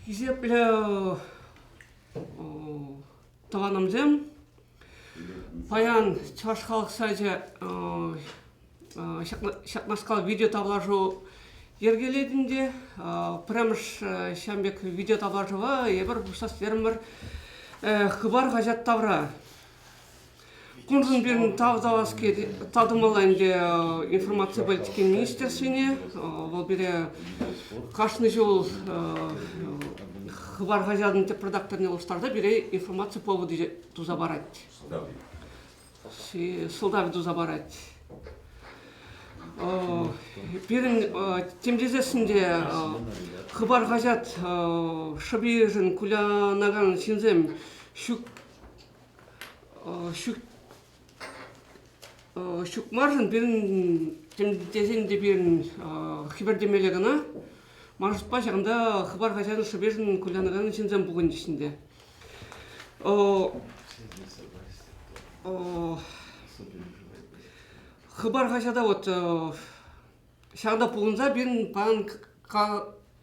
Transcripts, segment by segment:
Изепле таванымзем паян чашхалық сайжа шақнашқал видео таблажу ергеледінде премш шамбек видео таблажуға ебір бұшас вермір хыбар ғажат тавра. Кунжын берін тавдаваске тавдымалайынде информация политики министерствіне ол бере қашны жол хыбар ғажадын продакторны ұлыстарда бере информация поводы туза барать. Солдави туза барать. Берін темдезесінде хыбар ғажат шабиржын кулянаган синзем Шук маржын берін темдезенде берін хибердемелегіна маржытпа жағында хыбар ғажадын шабиржын кулянаган синзем бұғын десінде. Хыбар ғажада вот шағда бұғынза берін паған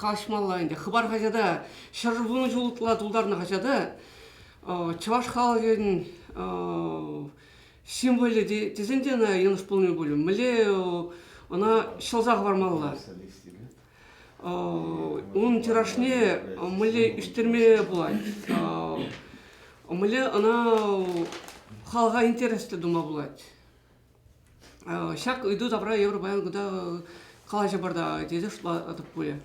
қашмалайынде. Хыбар ғажада шаржыбуны жолытылады ұлдарына ғажада чаваш халығын символы дезенде ана еныш болмай бөлім. Міле ана шылзағы бармалыла. Оның тирашне міле үштерме болады. Міле ана халға интересті дума болады. Шақ үйді табра евро баян күда қалажа барда деді шыла атып бөлі.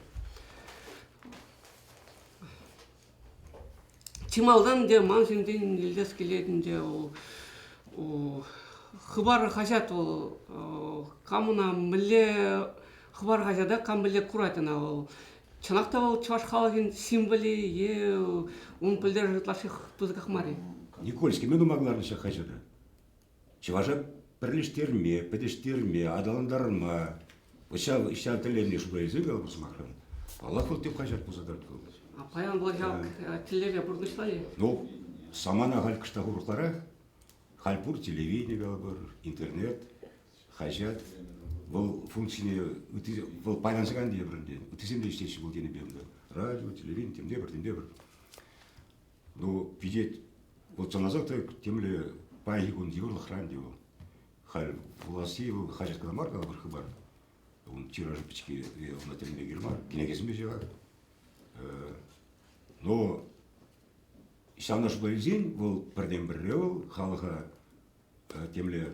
Тималдан де маңсенден елдес келедінде хыбар ғажат қамына міле хыбар ғажада қам міле құратына чанақта чаваш халығын символы он пілдер жытлашық тұзықақ мари. Никольский мен умагларны шақажады. Чаважа бірліштерме, пәдештерме, адаландарма, іша тілеріне шубайызы қалып ұсмақрын. Аллах ол деп қажат бұзадарды қалды. Паян бұл жақ тілерге бұрдышлай? Ну, самана ғал кішта ғұрықлара, халпур телевидение қалбыр, интернет, қажат. Бұл функцияне, бұл байлансыған дей бірінде, үтіземде іштеші бұл дені бемді. Радио, телевидение, темде бір. Ну, видеть, вот заназақта темлі пайгон дейбір лықран дейбір. Хал власти хажат каламар қалбыр хыбар. Он тиражы пічке, он темле келмар, кенегесін бе жеға. Но шамна шубайзен бұл бірден бірі ол халыға темле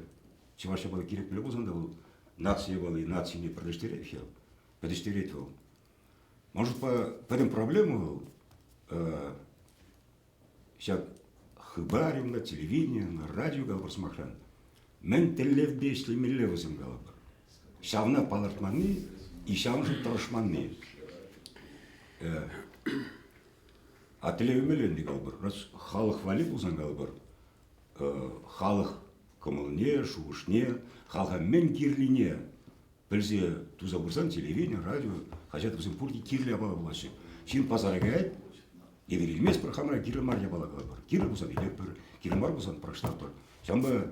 чеваша балы керек біле болсанда ол нация балы нацияны предештерет ол. Может по этом проблему сейчас хыбарим на телевидении, на радио галбар смахран. Мен теллев бешлі милле өзім галбар. Шавна палартманы и шавны трошманы. А телевимеленді галбар. Раз халық вали болсан галбар. Халық көміліне, шуғышне, халға мен кирлине. Білзе туза бұрсан телевидение, радио, хажат бізін пұрки кирлі абала болашы. Шин пазарға әйт, еверілмес бір қамыра кирлі мар ябала галбар. Кирлі болсан елеп бір, кирлі мар болсан прақштап бір. Шамба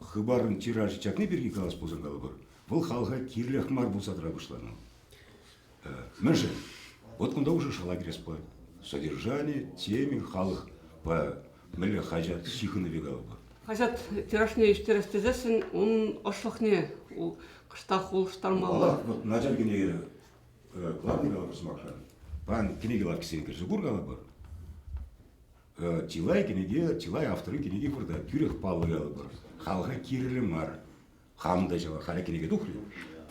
хыбарын тиражы чакны берге қалас болсан галбар. Бұл халға кирлі ақмар болсадыра бұшлану. Мәжі, вот кунда уже шала керес по содержанию, теме, халық по мілі хажат шихыны вегалбар. Хажат тирашне іштерестезесін, он ошлықне қыштақ ұлыштармалы. Вот начал кенеге главный галабар смақшан. Пан кенеге лап кесен кіржі бұр галабар. Тилай авторы кенеге бұрда күрек палы галабар. Халға кирілі мар. Хамда жава халя кенеге дұқли.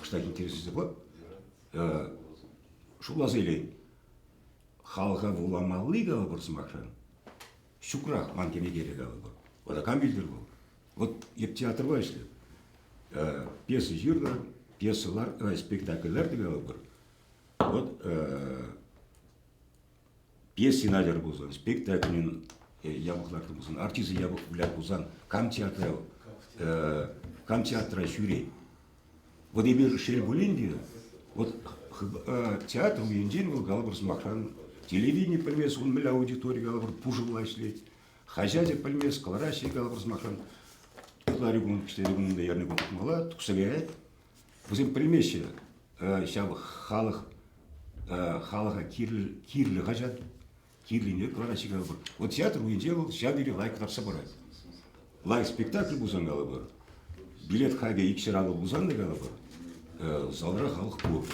Қыштақ интересізі бұл. Шулазы елейн. Халға вуламалы галабар смақшан. Шукрақ ман кенегері галабар. Ода кам билдір бұл. Вот еп театр ба ішілі. Пьесы жүрді, пьесалар, спектакльлер дегалы бір. Вот пьесы надер болсан, спектакльнен ябықларды болсан, артизы ябық білят болсан, кам театра жюри. Вот ебір шел бұлінде, вот театр үйінден бұл ғалы бір смақшан, телевидение пілмес, он міл аудитория ғалы бір пұжылай шлет, хажадек пілмес, қалараши ғалы бір смақшан, Ларигун, кштелигун, наверное, гумала, туксагает. Возим примещи, ща халық халыға кирлі қажат, кирліне қырашыға бір. Вот театр үйінде ол шабері лайк тарса барады. Лайк спектакль бұзан қалы бар. Билет хайға икшер алып бұзан да қалы бар. Залдыра халық көп.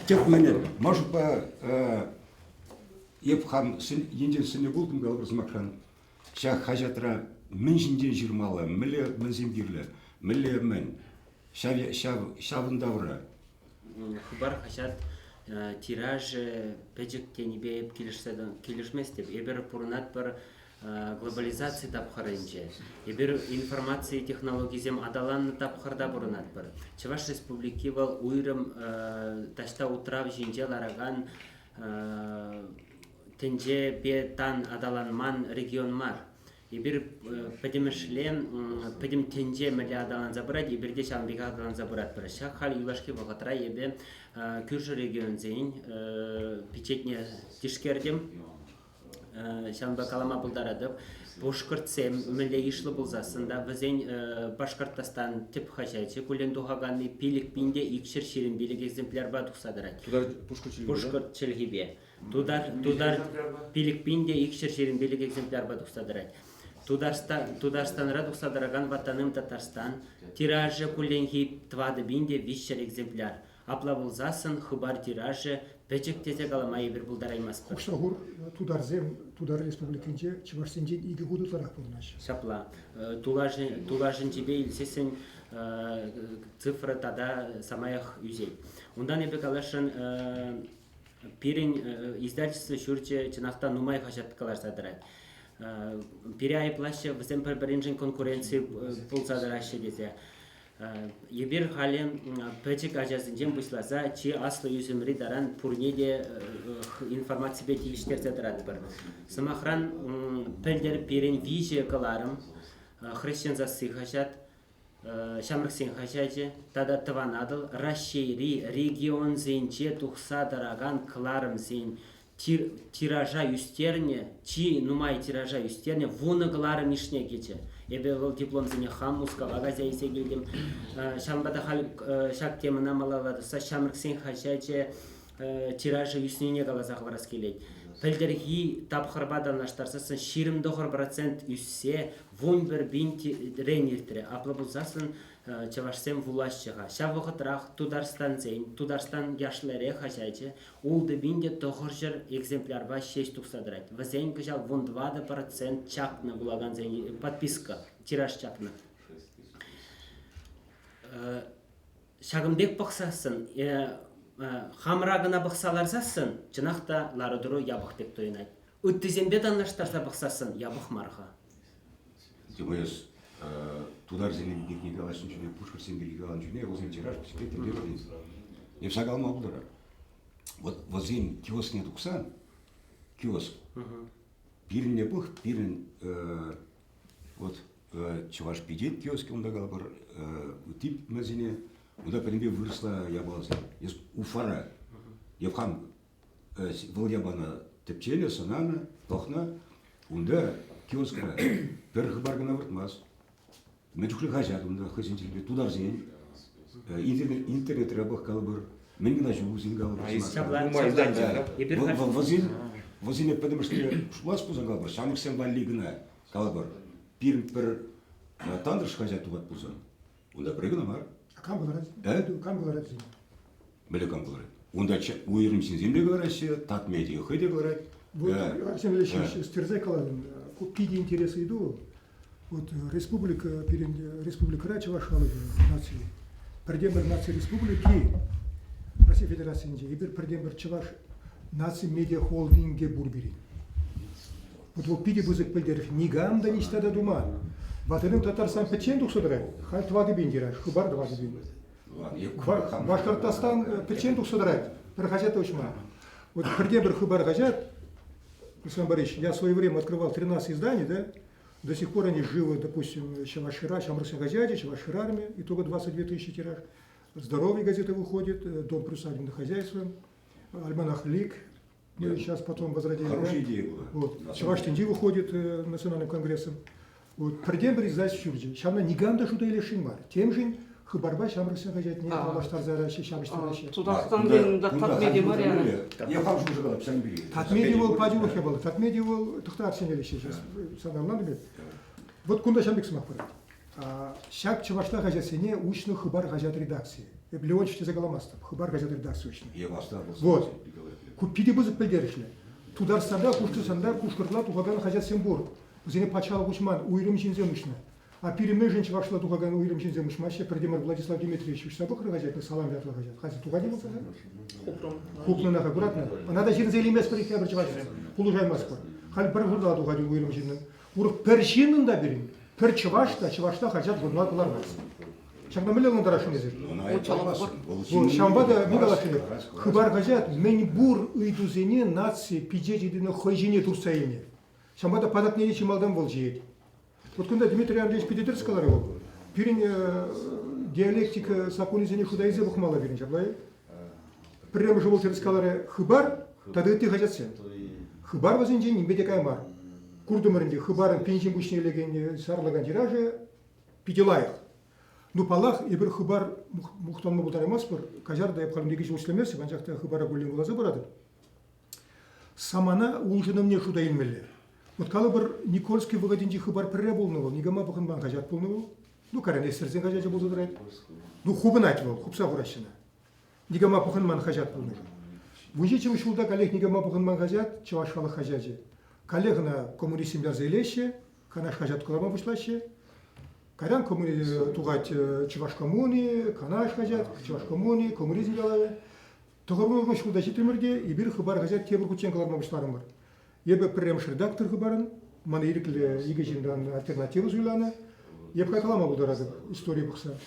Тек менен, может ба, еп хам енден сіне болдым қалы бір зымаққан. Шақ хажатыра мен жінден жирмалы, мілі мінзем кирлі, мілі мен. Шабында бұра. Хубар хачат тираж печек тенебе келішмес деп. Ебір пұрынат бір глобализация тапқарынче. Ебір информация технологизем адаланны тапқарда бұрынат бір. Чаваш республики был уйрым ташта утрав жинже лараган тенже бетан адаланман регион мар. Ибир педемешлен, педем тенже мля адалан забрать, и берде шам бига адалан забрать. Прощак хали юлашки вагатра ебе кюрж регион зейн, печетне тишкердем, шам бакалама булдарадып, Бошкыртсем мля ишлы булзасында, візен Башкортостан тип хачайчы, кулен тухаганны пилик пинде икшер ширин билик экземпляр ба тухсадырать. Бошкырт челгибе. Тудар пилик пинде икшер ширин билик экземпляр ба тухсадырать. Тударстанра тухсадыраган ватаным Татарстан, тиражы куленги твады бинде вишер экземпляр. Апла булзасын хыбар тиражы печек тезе каламай бир булдараймас. Кушагур тудар республикинче Чувашстинче иги гудутларак булнаш. Шапла. Тулажын тебе илсесен цифра тада самаях юзей. Ундан ебе калашын пирин издательство шурче чынакта нумай хажат калашадырат. Пиряй плаща візен бір-бірінжін конкуренции пулсадырашы дезе. Ебір халем пәчік ажазынжен бұшласа, чи аслы юзімри даран пурнеде информация беті іштерзе дырады бір. Сымақран пәлдер пирин визия каларым, хрещен засы хажат, шамрыксен хажаджы, тада тыванадыл, расшейри регион зенче тухсадыраган каларым зен, тиража юстерне, чи нумай тиража юстерне, вуны каларым ишне кече. Ебе был диплом зене хам мускава газя исе келдим. Шамбада хал шак темына малавадыса шамрыксен хачаче тиражы юснене калазақ барас келейд. Пәлдерги тапхырбадан наштарсасын 20% юссе вон бір бин рейнертіре. Апла бұлзасын чавашсем вулашчыға. Ша вақытырақ Тударстан зейн, Тударстан яшларе хачаче, улды бинде тоғыржыр экземплярба 6 тұқсадырайды. Вазейн кыжал вон 20% чакны булаган зейн, подписка, тираж чакны. Шагымбек бақсасын, хамрагына бақсаларсасын, жынақта ларыдыру ябықбек тойынайды. Үттізембе данлаштарса бақсасын, ябық марға. Демайыз, тудар зенен бекнеге алашын жүне, пушкар сенбелеге алан жүне, өзен тираж пискетті берден. Еп сағалма бұлдыра. Вот возен киоскіне тұқсан, киоск. Біріне бұқ, бірін вот чаваш пидет киоске, онда қала бір үтіп мәзіне, онда пәрінбе вырысла ябалазын. Ес уфара, епхам бұл ябана тепчені, сананы, тоқна, онда киоскра бір хыбарғына выртмас. Мен жүкілі қажат, онда қысынчілбе тудар зен, интернет рабық қалы бір, мен гына жүгу зен қалы бір. Возин еп потому что шулас пузан қалы бір, шамықсен валли гына қалы бір, бір тандырш қажат туғат пузан. Онда бір гына бар. Кам бұларад? Кам бұларад зен? Білі кам бұларад. Онда уйырым сен земле говораще, тат медиа хыде говорать. Вот, Арсен Ильич, стерзай каладым, какие интересы иду. Вот республика Рачи Вашалова нации. Предембер нации республики Российской Федерации Индии. И предембер Чаваш нации медиа холдинге Бурбери. Вот пиде бузык пельдеров нигам да ничто да дума. Батырым Татарстан печен тухсудырай. Халь твады бендирай, хубар твады бендирай. Башкортостан печен тухсудырай. Прохожат очма. Вот предембер хубар хажат. Александр Борисович, я в свое время открывал 13 изданий, да? До сих пор они живы, допустим, Чавашира, Шамрысын газете, Чавашир армия, итого 22 тысячи тираж. Здоровье газеты выходит, Дом приусадебных хозяйств, Альманах Лик, мы сейчас потом возродили. Хорошая идея была. Вот. Чаваш-Тинди выходит национальным конгрессом. Вот. Предембер издательство Чурджи. Шамна нигам да шуда или шинмар. Тем же хыбарба шамрыксын хажат не талаштар зарашы шабыштарашы. Тудастан мен да татмеди мария. Я хавшу уже когда псам бери. Татмеди бол падилухе бол. Татмеди бол тыхта арсенелеше. Саналнады бит. Вот кунда шамбек смак бар. Шак чувашта хажасене учну хыбар хажат редакции. Леончик загаламастып. Хыбар хажат редакции учну. Я бастал. Вот. Купиди бузып билдеришне. Тударстанда куштусанда кушкыртла тугаган хажат сенбур. Зене пачал кучман уйрым чинзе мушна. А переме женщин вошла тугаган уйрым чинзе мушмаще Предимир Владислав Дмитриевич сабык хажат салам вятла хажат. Хази тугади болса. Хупну нах аккуратно. Надо чинзе лимес прихабр чаваш. Пулужаймас пар. Хал бір журда тугади уйрым чинен. Урык першинин да берин. Пер чавашта хажат гудмат булар бас. Шагнамеле он дарашын езер. Вот шамбада мигалашын. Хыбар хажат мен бур уйдузене нации пиджетидине хойжине турсайне. Шамбада падат не чималдан бол жиет. Вот когда Дмитрий Андреевич Педитер сказал его, пирин диалектика сакунизене худайзе бухмала пирин чаблай. Прямо же волчер сказал хыбар, тогда ты хажат сен. Хыбар возенже нимбеде каймар. Курдумеринде хыбарын пенсин бушне леген сарлаган тираже пидилаях. Ну палах и бір хыбар мухтанма бултарамас бір кажарда япхалымдеги жуслемесі, банжақта хыбара бөлін болазы барады. Самана улжынымне шудайын мелі. Вот калы бір Никольский выгодинде хыбар пірре болны бол, негама бұқынбан кажат болны бол. Ну каран естерзен кажат болды дырайд. Ну хубын айт бол, хубса құрашына. Негама бұқынман кажат болны. Вүнже чым шулда коллег негама бұқынман кажат, чавашхалы кажаджи. Коллегна коммунистимлер заилеше, канаш кажат кулама бұшлаще. Карян тугать чуваш коммуни, канаш хажат, чуваш коммуни, коммунизм делали. Тогорбу мыш удачи темирде и бир хыбар хажат тебир кученкаларма бушларым бар. Ебе премш редактор хыбарын, мана ирикле игежиндан альтернативу зуйланы. Еб каталама бударады история бухса.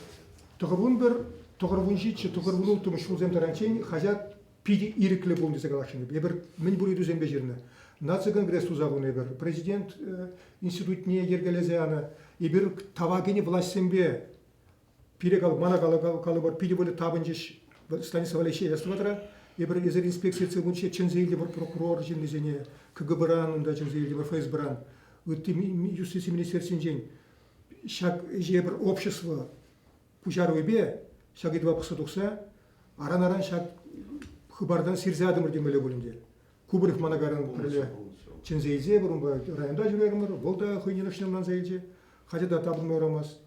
Тогорбун бир тогорбунчичи тогорбунул тумыш узем таранчен хажат пиди ирикле болду загалашын. Ебер мен буриду зембе жерне. Нация конгресс тузагуны бир президент институтне ергелезеана и бир тавагини властьсембе пирегал манагал бар пиди боле табынжиш Станислав Алексеевич ястыватра и бир изер инспекция цегунче чензейлде бар прокурор жинлизене КГБран да чензейлде бар ФСБран өтти юстиция министерствен шаг жебір общество пужаровебе шаг едва пысадукса аран шаг хыбардан сирзадымыр демеле бөлімде Кубрев манагаран пірле чензейзе бұрынба районда жүрерімір болда хойненішнемнан зайже хажада табылмай орамас.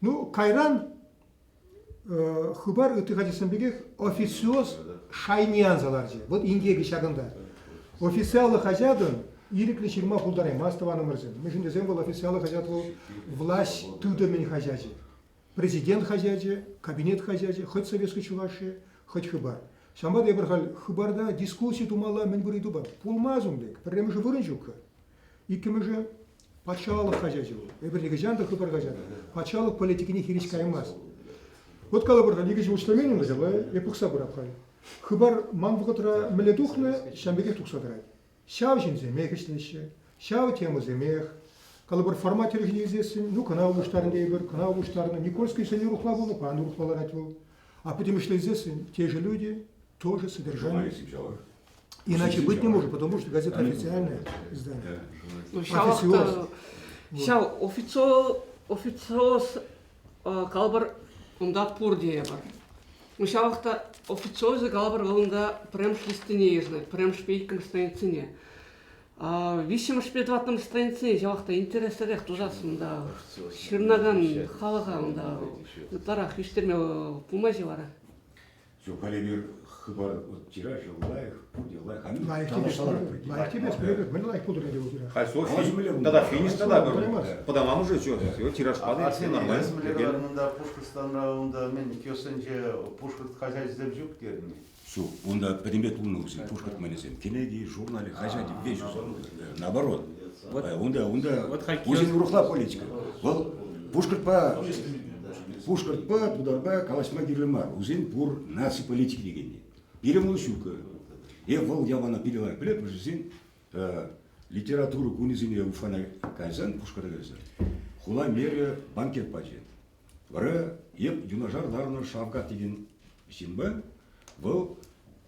Ну кайран хыбар өті хажасынбегек официоз шайниян заларжы. Вот ингеги шагында. Официалы хажадын ириклі ширма пулдар емас таванымырзын. Мешінде зен бол официалы хажат бол власть тудымен хажажы. Президент хажажы, кабинет хажажы, хоть советский чуваши, хоть хыбар. Шамбада ебірхал хыбарда дискуссия тумала мен бұриду бар. Пулмазумдек, пірремі жы вырын жүкка. Икімі жы патшалық хажажы бол. Ебірлігі жанды хыбар хажады. Патшалық политикіне херіш каймаз. Вот калы бұрға неге жы ұштаменің ғажалай, епіқса бұрап қай. Хыбар ман бұғытыра мүлі тұқны шамбеге тұқсадырай. Шау жын земех іштеші, шау тему земех. Калы бір форматер жынезесін, ну кына ұлыштарын дейбір, кына ұлыштарыны. Никольский сәне рухла болу, паны рухлалар әт бол. А потом шли здесь те же люди, тоже содержание. Иначе быть не может, потому что газета официальное издание. Сейчас официоз калбар ундат пурдия бар. Мышавахта официозы калбар галында премш листинеежны, премш пейкам страницыне. Висим шпедватным страницы, жавахта интересерех тужасында, ширнаган халыганда, тарах иштерме пумази бара. Все, калибр хыбар тираж, лайх, пуди, лайх. Лайх тебе спрягают, мы лайх пудры не утираж. Тогда финиш, тогда по домам уже что, все, тираж падает, все нормально. Мында Пушкинстанда, онда мен кесенже Пушкин хозяйство деп жүк дерdim. Все, онда предмет улнылся, Пушкин менесен, кинеги, журнали, хажади, вещи, наоборот. Онда, өзін рухла политика. Ол Пушкин па, тударба, калашма гирлемар, өзін бур наци политик дегенде. Берем ұлышука. Вол явана перелай, білет, өзін литературу кунизине уфана кайзан, Пушкин кайзан. Хула мере банкет пачет. Вара, юнажар дарна шавгат деген симба, бұл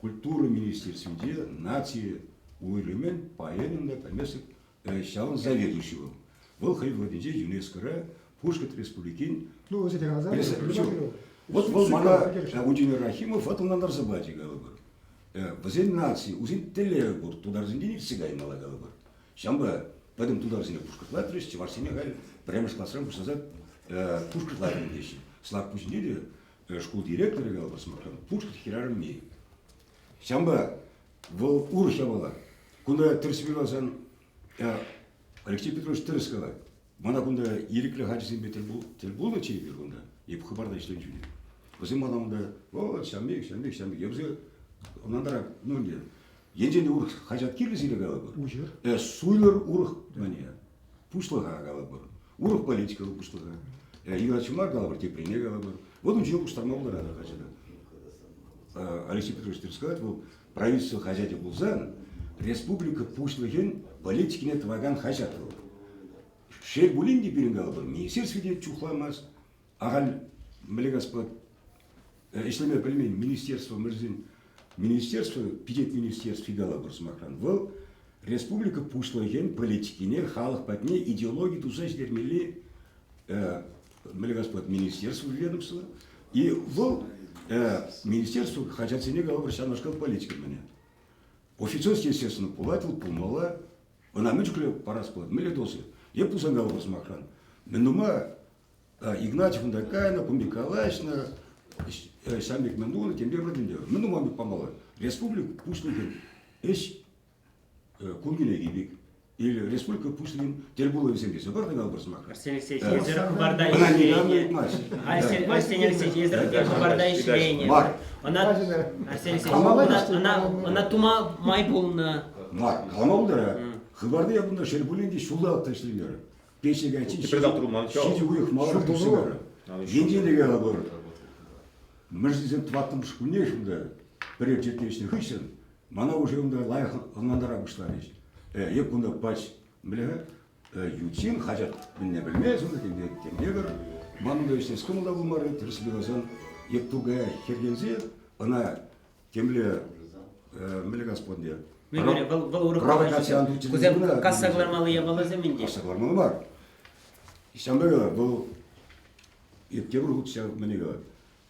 культура министерствінде нации уйрымен поэнында помесок шалын заведующего. Бұл хайвладенде ЮНЕСКО-ра Пушкет республикин. Ну, вот эти глаза. Вот мана Удинер Рахимов, это на Нарзабаде галабар. Вазен нации, узин теле бур, туда разиндини цигай мала галабар. Шамба, поэтому туда разиндини Пушкет латрис, чеварсине галь, прямо с классом пушазат Пушкет латрин деши. Слав пушниди, школ директора галабар смотрел, Пушкет хирарм мей. Шамба, в Урхавала, куда терсвилазан Алексей Петрович Терскала, мана кунда Ерикля Хаджисин Бетербула чейбер кунда, и пхабарда что ничего. Возле мана кунда, вот шамбек. Я взял, он надо, ну нет. Енден урх хажат кирлизили галабар. Суйлер урх мания. Пушлага галабар. Урх политика пушлага. Играчмар галабар, теприне галабар. Вот он чего пуштармал да хажада. Алексей Петрович Терскала, был правительство хажати Булзан, республика пушлаген политики нет ваган хажатыл. Шер булин ди берин галабар. Министерство де чухламас. Агаль млегаспад. Исламе пельмень министерство мырзин. Министерство, пятет министерств фигалабар смакран. В республика пушлаген политикине, халық патне, идеологии тусаш дермели, млегаспад министерство ведомства. И в министерство хотят сине галабар шанашкал политика меня. Официоз, естественно, пулатил, пулмала, она мечкле парасплат, меледосы. Я пусан галабар смакран. Менума Игнатьев Ундакайна, Кумикалачна, Самик Мендуна, тем более родин дело. Ну, маме помогла. Республика Пушлаген, эш Кунгине Гибик. Или Республика Пушлаген, Тербулова земли. Собрали галбар смака. Арсений Алексеевич, езер хабарда ишвейне. Арсений Алексеевич, езер хабарда ишвейне. Она, Арсений Алексеевич, она тума майбулна. Мар, каламаудара. Хабарда я бунда Шербулинди шулда ташлилер. Печега чичи. Чичи уих мала тусигара. Енденде галбар. Мыждизем тваттым шкуне шунда приоритетнейший хыщен, мана уже унда лайх нандара бушларыш. Еп кунда пач млега ютин хажат минне билмез унда темдегер, манында иште скумда булмары тирсбилазан еп тугая хергензе, она темле млега спонде. Мегере был урок. Кузем кассаглармалы ябалы земинде. Кассаглармалы бар. Ишамбега был епкебур хутша менега.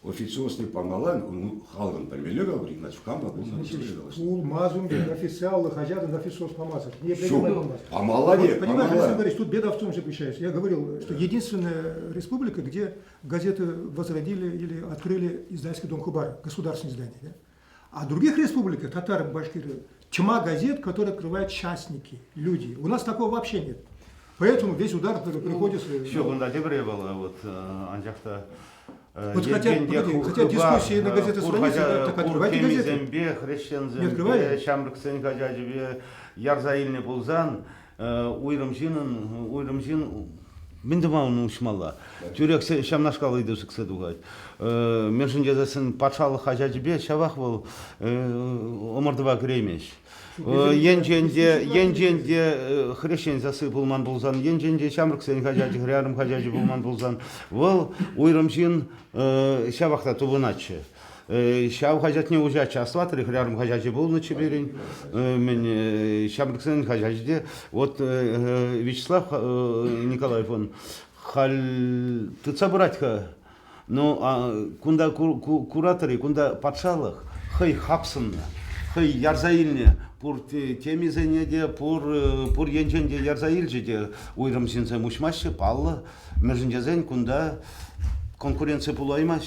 Официозный помалан, он халган пальмелега, говорит, значит, в кампа был на Ул мазум официал хажат официоз помазать. Не помалане. Понимаете, говоришь, тут беда в том заключается. Я говорил, что единственная республика, где газеты возродили или открыли издательский дом Хубар, государственное издание. Да? А в других республиках, татары, башкиры, тьма газет, которые открывают частники, люди. У нас такого вообще нет. Поэтому весь удар приходится... Еще бунда дебре было, вот, анжахта... Вот хотя дискуссии на газеты страницы, так открывайте газеты. Не открывайте. Шамрыксен гаджабе, Ярзаильный Булзан, Уйрамжин, Миндамауны ушмала. Тюрек шамнашкалы идусы ксадугать. Межин жазасын патшалы хажаджибе, шавах был омардыва кремеш. Енженде хрещен засы булман булзан, енженде шамрыксен хажаджи, хрярым хажаджи булман булзан. Вол уйрамжин шавахта тубыначы. Шав хажат не уже частватыр, хрярым хажаджи был на чеберень. Мен шамрыксен хажаджи. Вот Вячеслав Николаев, он халь тыца братька. Ну, кунда кураторы, кунда патшалых, хай хапсынна, хай ярзаильне. Пур темизенеде, пур енченде ярзаильжеде уйрамсинсе мушмашы паллы, межіндезен кунда конкуренция пулаймаш.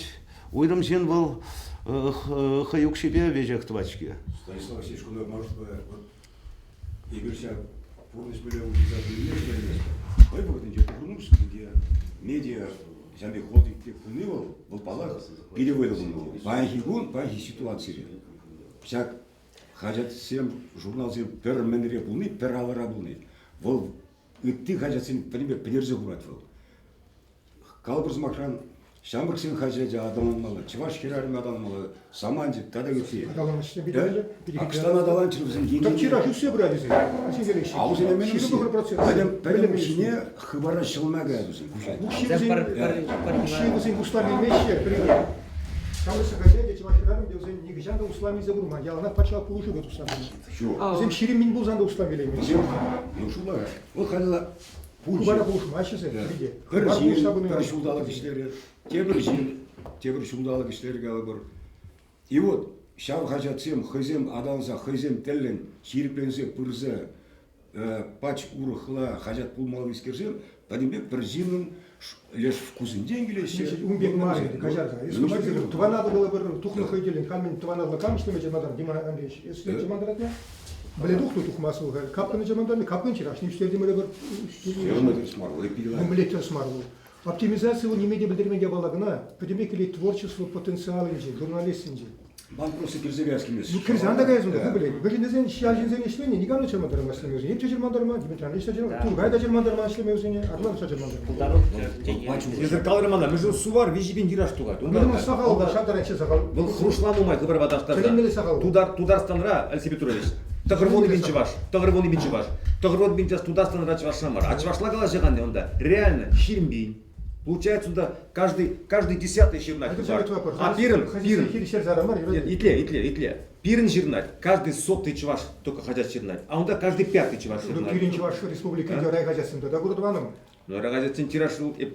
Уйрамсин был хаюк себе вежек твачки. Станислав Васильевич, кунда может быть, Игорь Ся, полностью были утилизации, хай будет инженер, где медиа, жамби ходит, был палах, переводил. Пахи ситуации. Всяк хажат всем журнал всем перменре булны, пералара булны. Вол ты хажат всем пример придержи гурат вол. Калбурз макран шамбурсин хажат адаман малы, чеваш хирарим адам малы, саманди тада гити. Акстан адалан чирузин генди. Так вчера же все брали здесь. А уже не меньше. Пойдем шине хыбара шылмага дузин. Уши устами вещи. Там же газете чеваш хирарим где уже не гжанда устами забурма. Я она почала получу эту самую. Зем ширим мин булзанда устами леми. Ну шула. Вот хадла Хубара болушма, ашысы, биде. Бір Хубара болушта жил, бұны бір алып. шулдалы кişileri, тебір жил, тебір шулдалы кişileri алы бір. И вот, шав хажатсем, хызем адалса, хызем теллен, ширпленсе, пырзе, пач урыхла, хажат пулмалы искерсем, подембек бір жилның леш вкусын денгелесе. Умбек мазы, кажарда. Если това надо было бы тухлы ходили, камень това надо камень, что мы жемадан, Дима Андреевич. Если жемадан я, блин, тухлы тухмасыл, капканы жемадан, капкан чираш, не все демали бы. Елмады смарлы пила. Умблетер смарлы. Оптимизация его не медиа бедермедиа балагна, подембек или творчество потенциал инжи, журналист инжи. Бан просто кирзевязкий месяц. Ну, кризанда газу, блин. Вы же не знаете, что один зен ишление, не гамно чермандар маслем юзине. Епче чермандар ма, Димитрий Андреевич чермандар, Тургайда чермандар маслем юзине, Арнольд чермандар. Езір калырманда, мүжі су бар, вежебен дираж туғайды. Мен сағал, шатаранче сағал. Бұл хрушланумай қыбыр Калимели сағал. бадаштарда. Тударстанра, Алексей Петрович. Тағырвоны бен чываш, тағырвоны бен чываш. Тағырвоны бен чываш, Тударстанра чывашамар. А чывашлагала жығанды онда. Реально, ширмбейн. Получается, да, каждый 10-й ширнать. А пирен, итле. Пирен жирнать, каждый 100-й чуваш только хотят жирнать. А он да каждый 5-й чуваш жирнать. Пирен чуваш республика Дерай газетсында, да город ваном. Ну, рагазетсен тираж,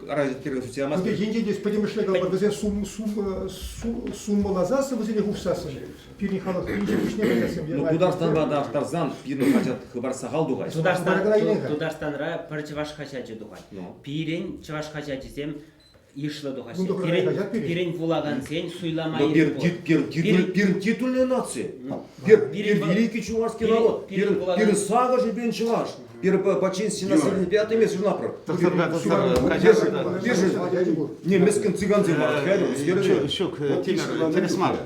рагазет пирен сутия Ну, маски. енде здесь подемышлегал, бізен сумма лазасы, бізен хуфсасы. Пирен халық, пирен күшне газетсен. Ну, Тударстан бадаштарзан пирен хотят хыбар сахал дугай. Тударстанра пір чываш хачачы дугай. Пирен чываш хачачы сем ишлы дугайсы. Пирен вулаган сен суйламай. Пирен титульная нация. Пирен великий чувашский народ. Пирен сага же бен чуваш. Пирен по чести населения 5-й месяц напров. Не, мескен цыган зимар. Шук, Тересмар.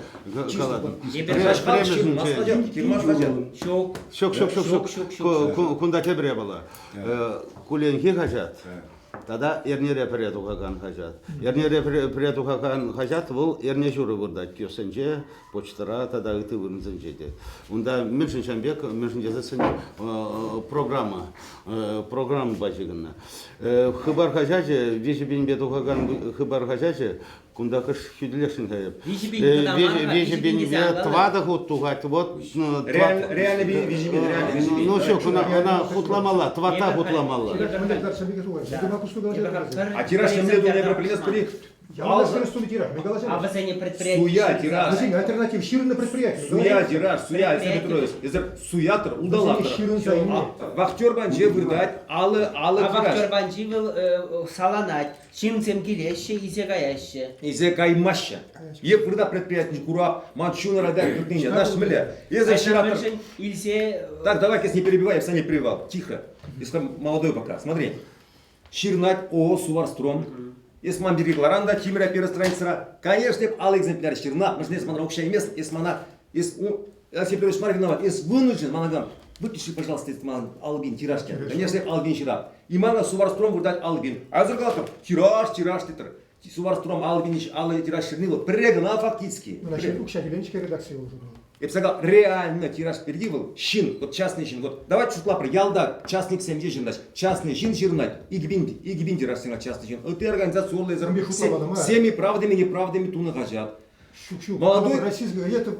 Шук. Кунда тебре была. Куленки хажат. Тогда эрнере приятухаган хажат. Эрнере приятухаган хажат, был эрне журы вырдать кёсенже, почтара, тогда и ты вырнзенжеде. Унда Миршиншанбек, Миршинжезесен программа бачыгына. Хыбар хажачы, вещи бен бетухаган хыбар хажачы, кунда кыш хюдлешин хаяп. Вещи бен твада хут тугать, вот. Реально вижебен, реально. Ну что, она хутламала, твата хутламала. А тираж не мне не пропилес при. А вы за не предприятие? Суя тираж. Альтернатив, ширное предприятие. Суя тираж, суя, Алексей Петрович. Суятыр, удалатыр. Вахтер банже вырдать, алы Вахтер тираж. банжи был саланать, чимцем килеще и зегаяще. Изе каймаща. Еп вырда предприятие кура, манчуна радай крутыня. Наш мля. Изе ширатыр. Так, давай, если не перебивай, я сам не перебивал. Тихо. Если молодой пока. Смотри. Ширнать ООО Суварстром. Если мам декларанда, Тимира первая страница. Конечно, ал экземпляр ширна. Мы же не смотрим общее место. Если мана, Алексей Петрович Марк виноват. Если вынужден, манагам, выпиши, пожалуйста, этот ман албин тиражки. Конечно, албин шира. И мана Суварстром выдать албин. А за глазом тираж, титр. Суварстром албин, тираж ширны. Вот прегнал фактически. Редакция уже была. Я бы сказал, реально тираж впереди был, щин, вот частный щин, вот давайте чуть лапры, ялда, частник семьи жирнать, частный щин жирнать, игбин тираж снимать частный щин, это организация урлезер, всеми правдами и неправдами туна гажат. Молодой российский, это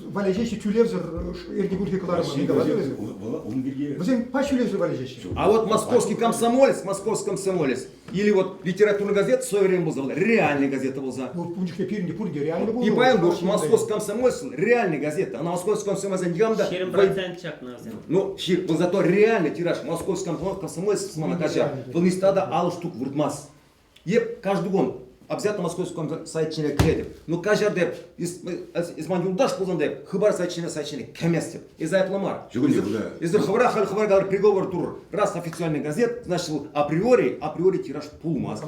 валежещий тюлевзер, Эрдебурге Кларма, не говорили? Вы пачулевзер валежещий. А вот московский комсомолец, или вот литературная газета в свое время был, реальная газета был за. Ну, у них теперь не пурги, реально был. И поэтому, что московский комсомолец, реальная газета, а на московском комсомольце не гамда. 4% назем. Ну, был зато реальный тираж, московский комсомолец с монокажа, был не стада, а штук вурдмас. Еп каждый год. Обязательно московском сайтчине кредит. Ну, каждый деп, из мандюндаш ползан деп, хыбар сайтчине кеместер. Из-за эпламар. Из-за хыбар говорит приговор тур. Раз официальный газет, значит, априори тираж пулмаз.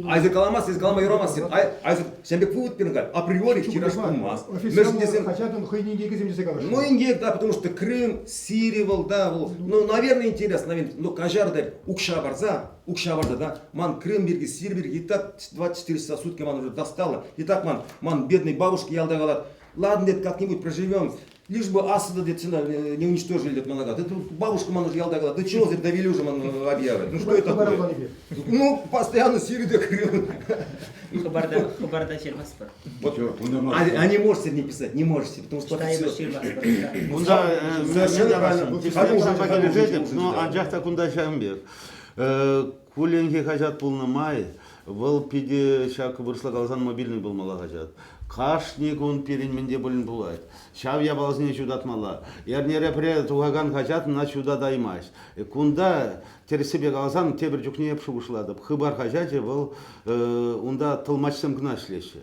А из-за Каламас, из Калама Еромас, а из-за Сембек Фуд пинга, априори тираж пулмаз. Ну, ингек, да, потому что Крым, Сирия, да, ну, наверное, интересно, но каждый деп, Укшабарда, да, ман Крым берги, Сирия берги, и так 24 часа в сутки ман уже достало. И так ман бедной бабушки ялда говорят, ладно, дед, как-нибудь проживем, лишь бы Асада дед не уничтожили, дед, ман говорит, бабушка ман уже ялда говорит, да чего, дед, довели уже ман объявить, ну что это такое? Ну, постоянно Сирия да Крым. Хабарда Черваспар. А не можете не писать, не можете, потому что Совершенно правильно. Но анжахта кунда шамбек. Куленге хажат пулнамай, вол пиде шак вырсла калсан мобильный болмала хажат. Кашник он перенменде болин булайт. Шав я балзне чудатмала. Ярнере пре тугаган хажат на чуда даймайс. Кунда терсебе калсан тебір жүкне пшугушлады. Хыбар хажат вол унда тылмачсым гнашлеше.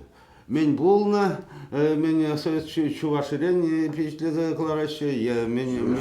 Мен болна, мен совет чуваширен впечатление клараще, я мен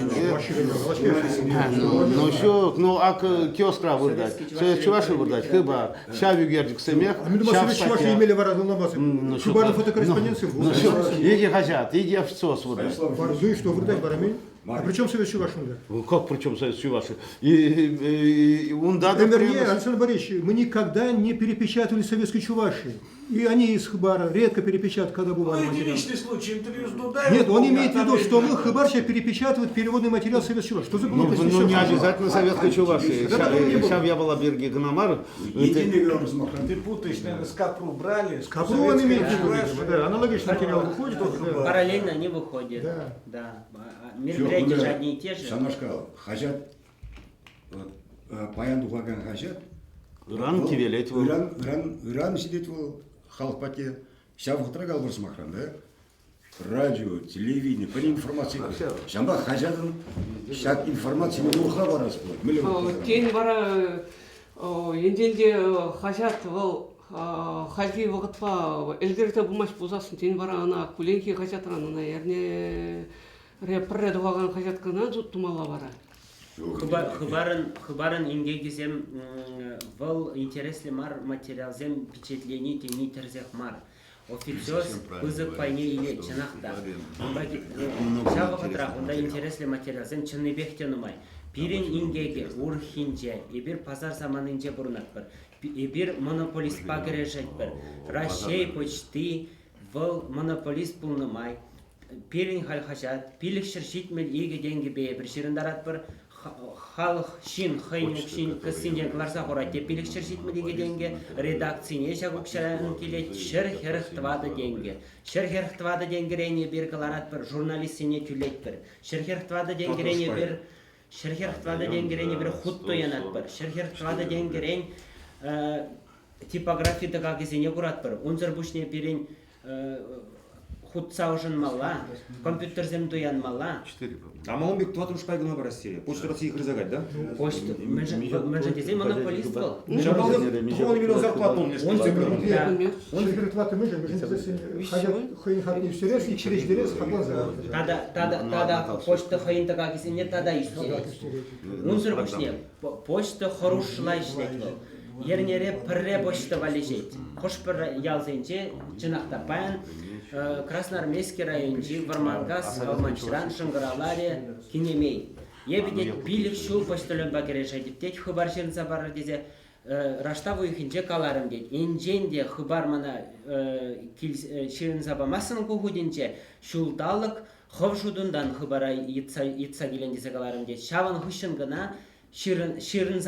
ну что, ну а киоскра выдать, совет чуваши выдать, хыба, шавю гердик семех, А мы думаем, совет чуваши имели воразон лабасы. Шубарный фотокорреспонденции. ну что, иди хотят, иди овцос выдать. Борзу и что выдать барамин? А при чем совет чуваши выдать? Как причем совет чуваши? И он дадет Вернее, Александр Борисович, мы никогда не перепечатывали советской чуваши. И они из Хыбара редко перепечатывают, когда бывали материалы. Единичный случай интервью с Дудаевым. Нет, он имеет в виду, что мы Хыбар сейчас перепечатывает переводный материал советской чуваши. Что за глупость? Ну не обязательно советской чуваши. Шав я была Берги Гномар. Единый говорю, ты путаешь, наверное, с Капру брали. Капру он имеет в виду, да, аналогичный материал выходит. Да. Параллельно они выходят. Да. Да. Мероприятия же одни и те же. Санашкал, хажат, паян духаган хажат. Ран кивелет. Иран сидит в халпате. Сейчас в утрагал барсмахан, да? Радио, телевидение, по информации. Шамба хажатын, сейчас информация не ухла барас будет. Кейін бара енденде хажат ол халки вақытқа элдерте булмаш бузасын тен бара ана куленки хажатран ана ерне репре дуган хажаткана туттумала бара. Хыбарын ингегизем вол интересли мар материалзем впечатлений тени терзех мар. Официоз пызык пайне или чынақта. Шавы қытрақ, онда интересли материалзем чыны бехтенумай. Пирин ингеге, урхинже, ебір пазар заманынже бұрынат бір. Ебір монополист пагырешет бір. Рашей почти вол монополист пулнымай. Пирин халхашат, пилік шыршитмел еге денге бе бір шырындарат бір. Халық шин, хайнук шин, кысынден кларса хорате пилік шыршитмел еге денге. Редакцияне шагук шырын келет шыр херхтвады денге. Шыр херхтвады денгерене бір каларат бір журналистіне түлет бір. Шыр херхтвады денгерене бір Шерхерхтвада денгерене бір хутто янат бір. Шерхерхтвада денгерен типографияда кагезене курат бір. Унзыр бушне берен хутса ужын мала, компьютерзем дуян мала. А малом бек тват уж пайгана в России. Почта России хрызагать, да? Почта. Мы же дезей монополист был. Тухон миллион зарплату он лишь. Он говорит, ваты мы же ходят хайн хатни всерез и через дерез хаглаза. Тада почта хайнта кагезене тада истерет. Унзыр бушне почта хорошлай иштетил. Ернере пірре почта валежет. Хош бір ялзенче жинақта паян Красноармейский райончи Вармангас, Алманчыран, Шыңғыраларе, Кинемей. Ебедет билік шул почтален бакерешай деп тет хыбар жерінса барыр дезе раштаву ихинче каларым дед. Инженде хыбар мана ширінса бамасын кухудинче шулдалық ховшудундан хыбара итса келен десе каларым дед. Шаван хышын гына ширин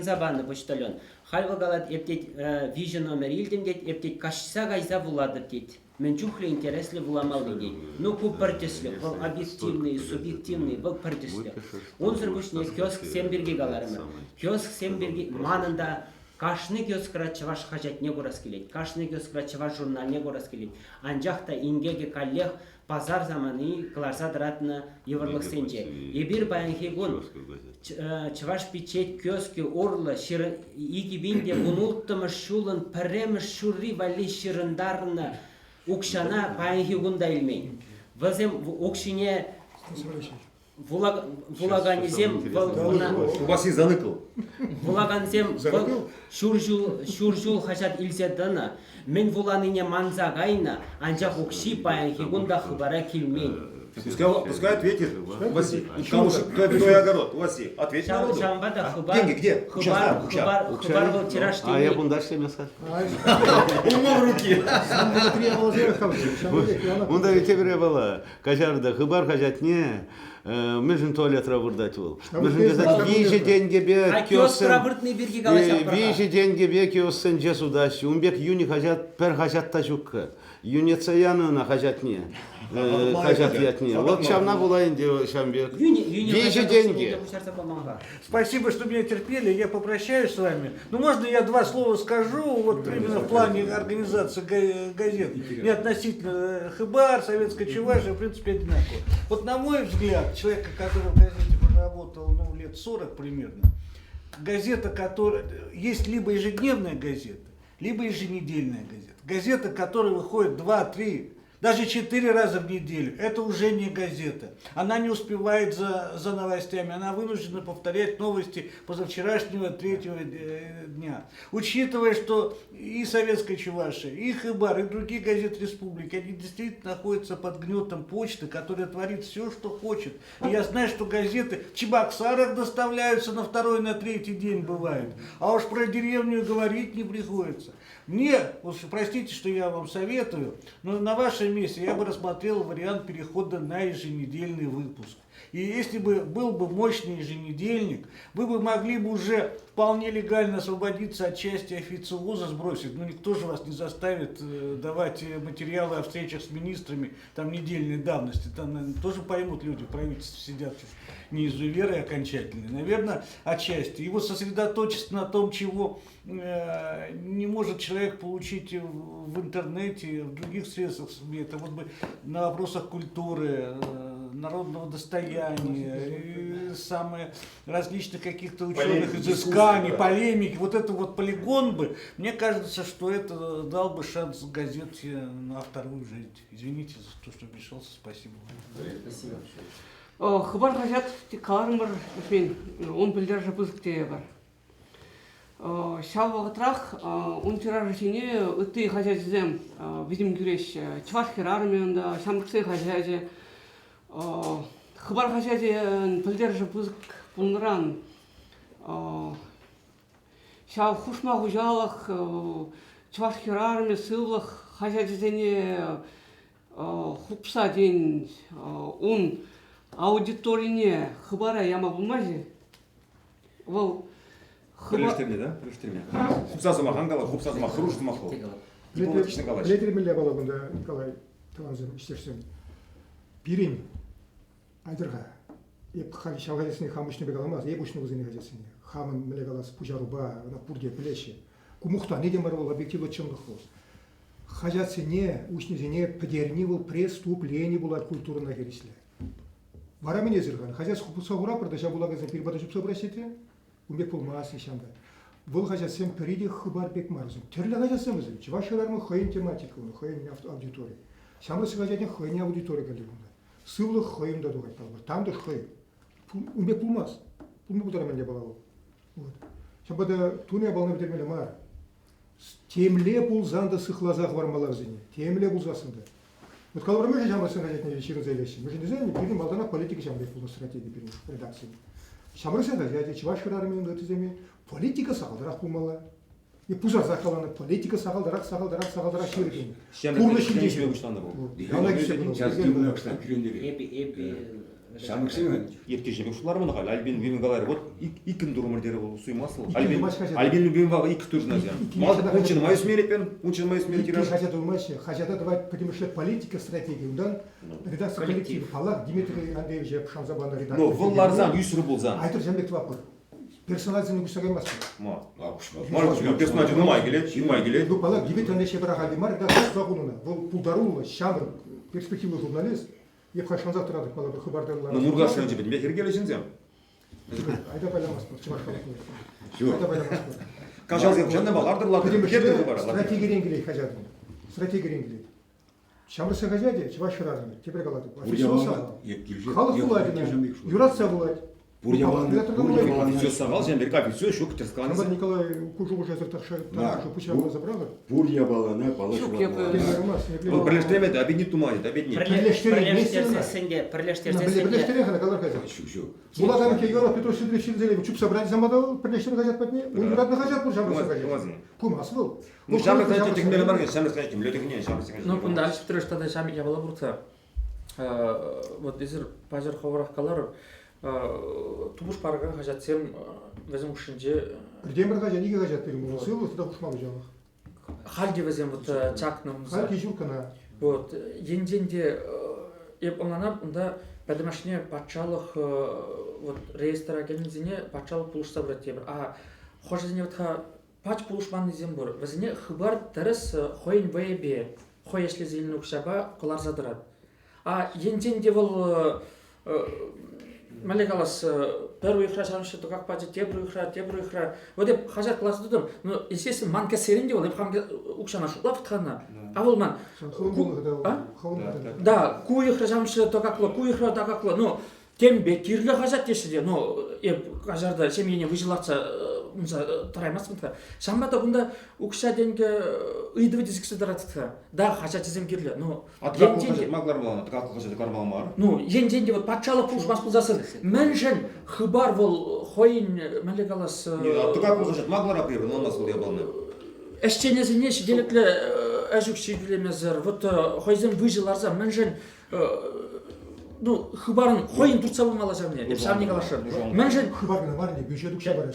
забаны почтален. Хальва галат ептет вижа номер илдем дед, ептет кашса гайза вуладып дед. Мен чухле интересли вуламал дед. Ну ку партисли, вол объективный, субъективный, вол партисли. Он зырбушне киоск семберге галарымы. Киоск семберге манында кашны киоскра чаваш хажат не горас келет. Кашны киоскра чаваш журнал не горас келет. Анжақта ингеге каллех пазар заманы кларса дратна еврлық сенче. Ебір баянхегун чаваш печет киоски орлы ширы иги бинде унулттымыш шулын піреміш шурри вали шырындарына укшана баянхегун да илмей. Вазем укшине вулаганизем Убаси заныкл. вулаганзем шуржул хашат илседана. Мен вуланыне манзагайна, анжақ укши баянхегун да хыбара килмей. Пускай ответит. Васи, твой огород. Васи, ответь народу. Деньги где? Хыбар был тираж А я денег. бундаш не сказал. Умом в руки. Онда тебе была. Кажарда хыбар хажат не. Межин туалет рабырдать был. Межин gesagt, вижи деньги бе Киоск рабыртный берги галача. вижи деньги бе киосын жесудаш. Умбек юни хажат пер хажат тажук. Юнецаяны на хажат не. хажат ятне. Вот шамна булайын деп Шамбек. Вещи деньги. Спасибо, что меня терпели. Я попрощаюсь с вами. Ну, можно я два слова скажу, вот именно в плане организации газет. Не относительно Хыбар, Советская Чувашия, в принципе, одинаково. Вот на мой взгляд, человека, который в газете проработал, ну, лет 40 примерно, газета, которая... Есть либо ежедневная газета, либо еженедельная газета. Газета, которая выходит 2-3, даже 4 раза в неделю, это уже не газета. Она не успевает за новостями, она вынуждена повторять новости позавчерашнего 3-го дня. Учитывая, что и Советская Чувашия, и Хыбар, и другие газеты республики, они действительно находятся под гнетом почты, которая творит все, что хочет. И я знаю, что газеты в Чебоксарах доставляются на 2-й, на 3-й день бывает. А уж про деревню говорить не приходится. Мне, вот простите, что я вам советую, но на вашем месте я бы рассмотрел вариант перехода на еженедельный выпуск. И если бы был бы мощный еженедельник, вы бы могли бы уже вполне легально освободиться от части официоза, сбросить. Но никто же вас не заставит давать материалы о встречах с министрами там недельной давности. Там, наверное, тоже поймут люди, в правительстве сидят не изуверы окончательные. Наверное, отчасти. И вот сосредоточиться на том, чего не может человек получить в интернете, в других средствах СМИ. Это вот бы на вопросах культуры, народного достояния, самые различных каких-то ученых изысканий, полемики. Вот это вот полигон бы, мне кажется, что это дал бы шанс газете на вторую жизнь. Извините за то, что вмешался. Спасибо. Спасибо. Хыбар хажат каларым бар, мен он білдер жапызык бар. Шал вағытрах, он тираж жіне үтті хажат зем видим гюреш Чувашская армияда, Шамрыксай хажат. Хыбар хажат білдер жапызык пунран. Шал хушма хужалах Чувашская армия сыллах хажат зене хупса день он аудиторине Хыбара яма булмази. Вол Пілештерме, да? Пілештерме. Хупсазыма хангала, хупсазыма хруждыма хол. Дипломатичный калач. Летермелле балабында Николай Таланзым істерсен. Пирин айдырға. Еп шал газетсіне хамышны бегаламаз, еп ұшны өзіне газетсіне. Хамын мелегалас пужаруба, на пурге плеше. Кумухта не демар бол объективлы чымдық бол. Хажатсыне, ұшнызіне подерни был преступление была культурна кересле. Вара мене зырган. Хажат хупса хура продажа була газет перебатышып собрасете. Умбек болмас ешанда. Бұл хажатсен переди Хыбар бек марзым. Терлі хажатсеміз. Чувашилармы хойын тематика, хойын аудитория. Шамрысы хажатен хойын аудитория галерунда. Сывлы хойын да дугай талбар. Там да хойын. Умбек болмас. Пулмы бұдара менде бала бол. Шамбада туне балны бітермелі мар. Темле пулзанда сыхлазақ вармалар зене. Темле пулзасында. Вот когда мы же шамрысын хажатен вечерін зайлеші. Мы же не знаем, бірдің балдана политика шамры пулны стратегия бірдің редакции. Шамрысын хажатен Чувашская армияда өтіземе. Политика сағалдарақ болмала. И пузар зақаланы политика сағалдарақ шерген. Пурлы шилдеші бөкіштанды бұл. Шамрыксың Епте жемек шулар мұны қал. Альбин бемегалары. Вот икін дұрмырдері бұл сұймасыл. Альбин бемегалары икі түрін азиян. Учын май смелі тираж. Хажат умаще. Хажата давай, потому что политика, стратегия. Ундан редакция коллектив. Палақ Дмитрий Андреевич Шамзабаны редакция. Но выллар зан, үйсірі бұл зан. Айтыр жәмбек вапыр. Персонализм үгісі қаймас. Персонализм ұмай келет. Ну, палақ Дмитрий Андреевич Ибрахали бар, редакция бағынуна. Бұл пулдарула, шамыр, перспективный журналист. Еп қашанзақ тұрады, палақ Хыбардарлар. Ну, Мургаш шын жебет, мен ергелі жынзем. Айда байламас бұл, Чувашқалықны. Айда байламас бұл. Кажалзен жанна бал, ардырларды керді Хыбар. Стратегия ренгілей хажадын. Стратегия ренгілей. Шамрысы хажаде, Чувашқар армия, тепрек алады. Халық бұладына, юрация бұлады. Все сағал, жәмберка, все, шок, терсканыз. Шамбар Николай Кужугу жазыр тақша, пучағына забралы. Бурья балана, палашыла. Ол бірлештіремеді, обеднет тумайды, обеднет. Бірлештерен ғана қалар хажат. Бұладан ке Юра Петров Сидорович Зелеви чуп собрать замадал, бірлештерен хажат пәтіне. Он юратны хажат бұл Шамрысы хажат. Кумас бұл. Ну, Шамрысы хажат текмелі барген, Шамрысы хажат кемлетігіне, Шамрысы хажат. Ну, бұнда Алишев Тырыштада Шамик ябала бұртса. Вот езір пажар ховарақ қалар. Тубуш парга хажатсем везем ушинже. Бірден бір хажат, иге хажат берім. Сылы сыда хушмағы жағық. Халде везем вот чакным. Халки жүркана. Вот енденде еп онланап, онда пәдімашіне патшалық вот реестра келінзіне патшалық пулышса бірет тебір. А хожызіне ватха пач пулышманы зем бұр. Візіне хыбар тәріс хойын вейбе, хой ешлі зелін ұқшаба қолар задырад. А енден де бұл Малегалас, первый игра, шансы, то как пойдет, те игра. Вот я хожу класс дудам, но естественно манка серенди, вот я хамге укшана шула в ткана. А вот ман. Да, ку игра, шансы, то как ло, ку игра, то как ло, но тем бекирле хожат те сиде, но я каждый семье выжилаться. Тараймасмын. Шамбата бұнда укша денге ыйдывы дизиксі даратытқа. Да, хажат зем керлі. Атқақыл қажет мағлар боланы, атқақыл қажет қармалы мағар. Енденде вот патшалық пұлшмас бұлзасын. Мәнжен хыбар бол хойын мәлегалас... Атқақыл қажет мағлар апребін, олмас бұл ебалны. Әшченезіне шеделіклі әжік шеделемезір. Вот хойзен выжиларза мәнжен... хыбарын хойын турца болмала жамне деп шамни калашы. Мәнжен хыбарына бар не бюджет укша бар.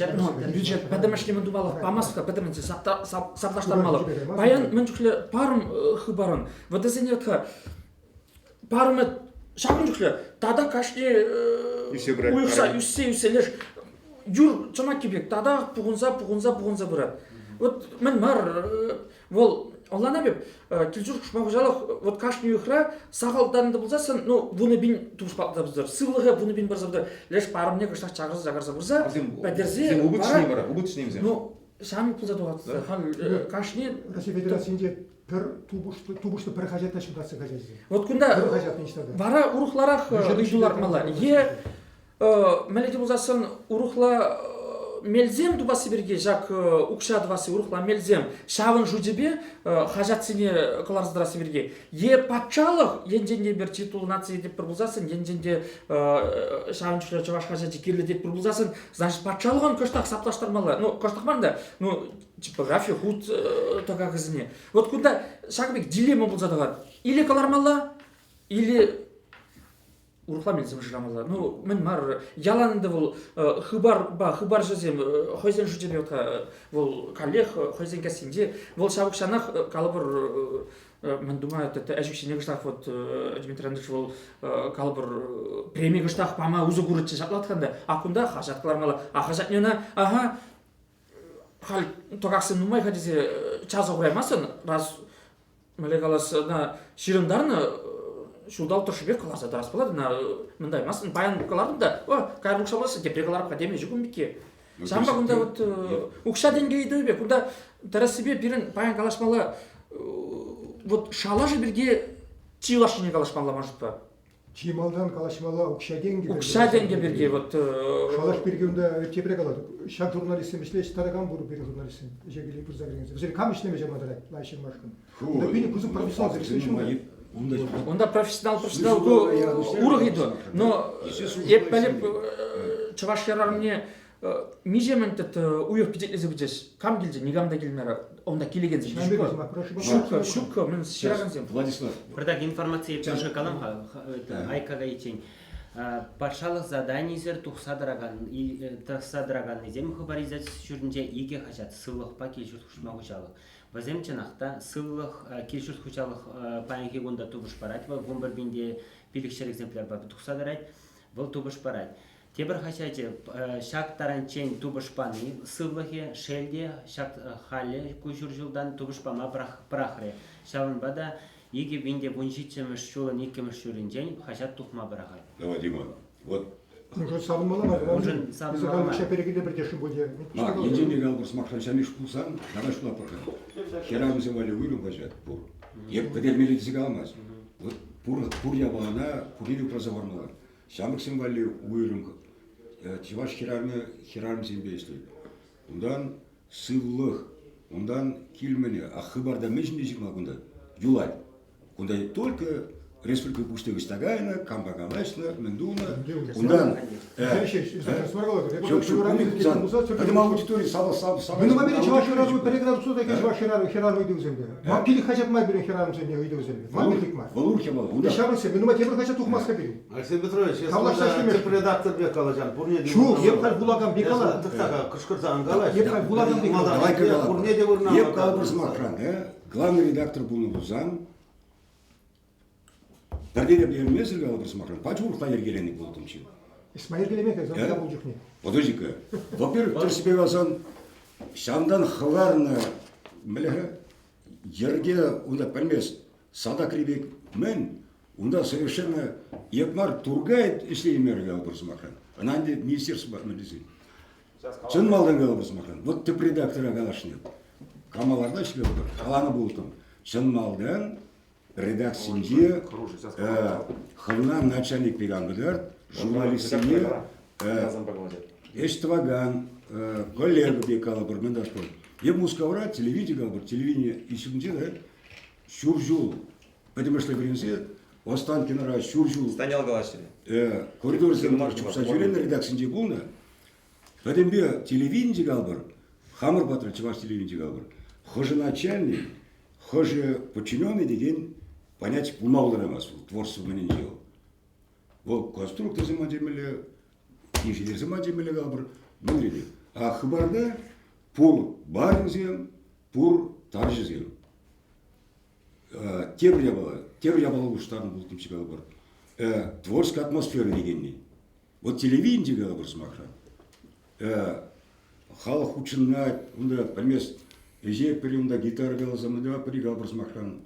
Бюджет бәдәмәшлемен думала памаска бәдәмәнсе сапташтармалы. Баян мәнжүкле парым хыбарын. Вот дезенетка парым шагынжүкле тада кашне уйса юселеш юр чама кибек тада пугунза брат. Вот мен мар вол Аллана беп, келжур кушмағыжалық, вот кашни үйхра, сағалданды бұлзасын, бұны бін туғышпақта бұздар. Сылығы бұны бін барза бұздар. Леш парымне күштақ чағырса бұза, бәдерзе... Зем убытышней бара, убытышней зем. Шамы бұлза доғатсы. Кашни... Россия Федерациясында тубышты бір қажетті шымдасы қажетті. Вот күнда бара урухларақ үйдулар мала. Мәлеті бұлзасын урухла... Мелзем дубасы берге жак укша дубасы урухла мелзем шавын жудебе хажатсыне каларздырасы берге е патшалық енденде бір титул нации деп пұрбылзасын енденде шавын чүлі чаваш хажаты керлі деп пұрбылзасын значит патшалығын көштақ сапташтармалы көштақ манда типография худ тоға қызыне вот күнда шағыбек дилемма бұлзадыға или калармалы или урухла мелзем жырамалы. Мен мар яланында бұл хыбар жазем, хойзен жүдебе отқа бұл коллег, хойзен кәсінде, бұл шабық шанақ қалыбыр, мен думаю, әжікшіне ғыштақ, Дмитрий Андреевич, бұл қалыбыр премия ғыштақ пама өзі көрітші жатылатқанда, ақында хажат қылармалы, хажат нені, хал тоқақсын нумай қадезе чазы құраймасын, раз мәлегалас ширындарын шудал тұршыбек қаларса дарас болады, мындай масын баян бұқалардың да, кайыр ұқша боласы, депре қаларып қадеме жүгін беке. Шамба күнда ұқша денгейді бе, күнда тарасыбе бірін баян қалашмалы, шала жы бірге чиылашыне қалашмалы мажып ба? Чималдан қалашмалы ұқша денге бірге. Ұқша денге бірге. Шалаш бірге үнді тепре қалады. Шак журналистім ішлеш тараған бұры бір журналистім. Жегелей бірза кіргенізі. Біздер кам ішлеме жамадырай, лайшын машқын. Онда бені күзім профессионал зірсен Онда профессионал урық еді. Но еп бәлеп чаваш ярарымне межементтет уйық пететлезі бүдес. Кам келді, негамда келмері. Онда келегензі. Шүккі, мен шырағанзем. Владислав. Бірдақ информация пеші қалам айкаға етен. Патшалық заданиезер тұқсадыраған езем хабаризация жүрінде еге қажат сылықпа келшіт құшмағы жалық. Вазем чанақта сылық келшіт құшалық паянке ғында тұбыш барад. Вон бір бінде пилікшер экземпляр бабы тұқсадырад. Бұл тұбыш барад. Тебір қашады шақ таранчен тұбыш паны сылығы шелде шақ халі көшір жылдан тұбыш пама прахры. Шавын бада еге бінде бұншитчеміш жолын екеміш жүрінден қажат тұқма барағай. Давай, Дима, вот. Уже сабын мала ма? Уже сабын мала ма? Шаперегеле бір дешін болды. Енден егал бір смақшан шамиш пулсан, давай шула пырхан. Херамызы вали уйлым қажат, бұр. Еп бәделмелі десіге алмаз. Вот пур ябалана, пурилю прозавармалар. Шамық сен вали уйлым, тиваш херарым сен бейслі. Ондан сыллық, ондан килмене, хыбарда мешін десік ма күнда? Юлай. Кунда только республика Пуштега Стагайна, Камбагалашна, Мендуна, Кундан. Адам аудитория сала. Мен мабире чаваш херару переград суда ке чаваш херару иди үземде. Мам кили хажат мабире херару земде иди үземде. Мам биликма. Валур хемал. Уда шабысе, мен мабире хажат тухмаска бiri. Алексей Петрович, если редактор Бекалажан, бурне де. Шу, епхал булаган Бекала. Тыктага кышкыртан галаш. Епхал булаган Бекала. Бурне де бурна. Еп калбыр смакран, главный редактор был Лузан. Бірде де бермесір қалбыр смахан. Пачурықта ергеленік болдым ше. Исмаил Келемек, я был жухне. Подожди-ка. Во-первых, ты себе говоришь, шамдан хварна, мля, ерге, унда поймешь, сада крибек мен, унда совершенно Якмар тургает, если имер қалбыр смахан. Она не министерство медицины. Чын малдан қалбыр смахан. Вот ты редактора қалашын еді. Камаларда ішкі қалбыр. Қаланы болдым. Чын малдан редакциясында хылынан начальник пегамбыдар, журналистіне эштваган, коллега бекала бір мен дашпын. Ем мускавра, телевидение ишінде да, шуржул. Потому что бірінсе, Останкинара шуржул. Станял Галашеве. Коридор зелмар чупса жүрен редакциясында болна. Потом бе телевидение қалбыр, хамыр батыр чываш телевидение қалбыр. Хожи начальник, хожи подчиненный деген понять пулмаулар емес, творчество менен жел. Ол конструктор зема демеле, инженер зема демеле қалбыр, мөндеде. А хабарда пур барынзем, пур таржызем. Тер ябалы ұштарын бұлтым че қалбыр. Творческая атмосфера дегенне. Вот телевидение қалбыр смақша. Халық учыннат, онда пәмес, ежек периодында гитара қалазамыда пৰি қалбыр смақшан.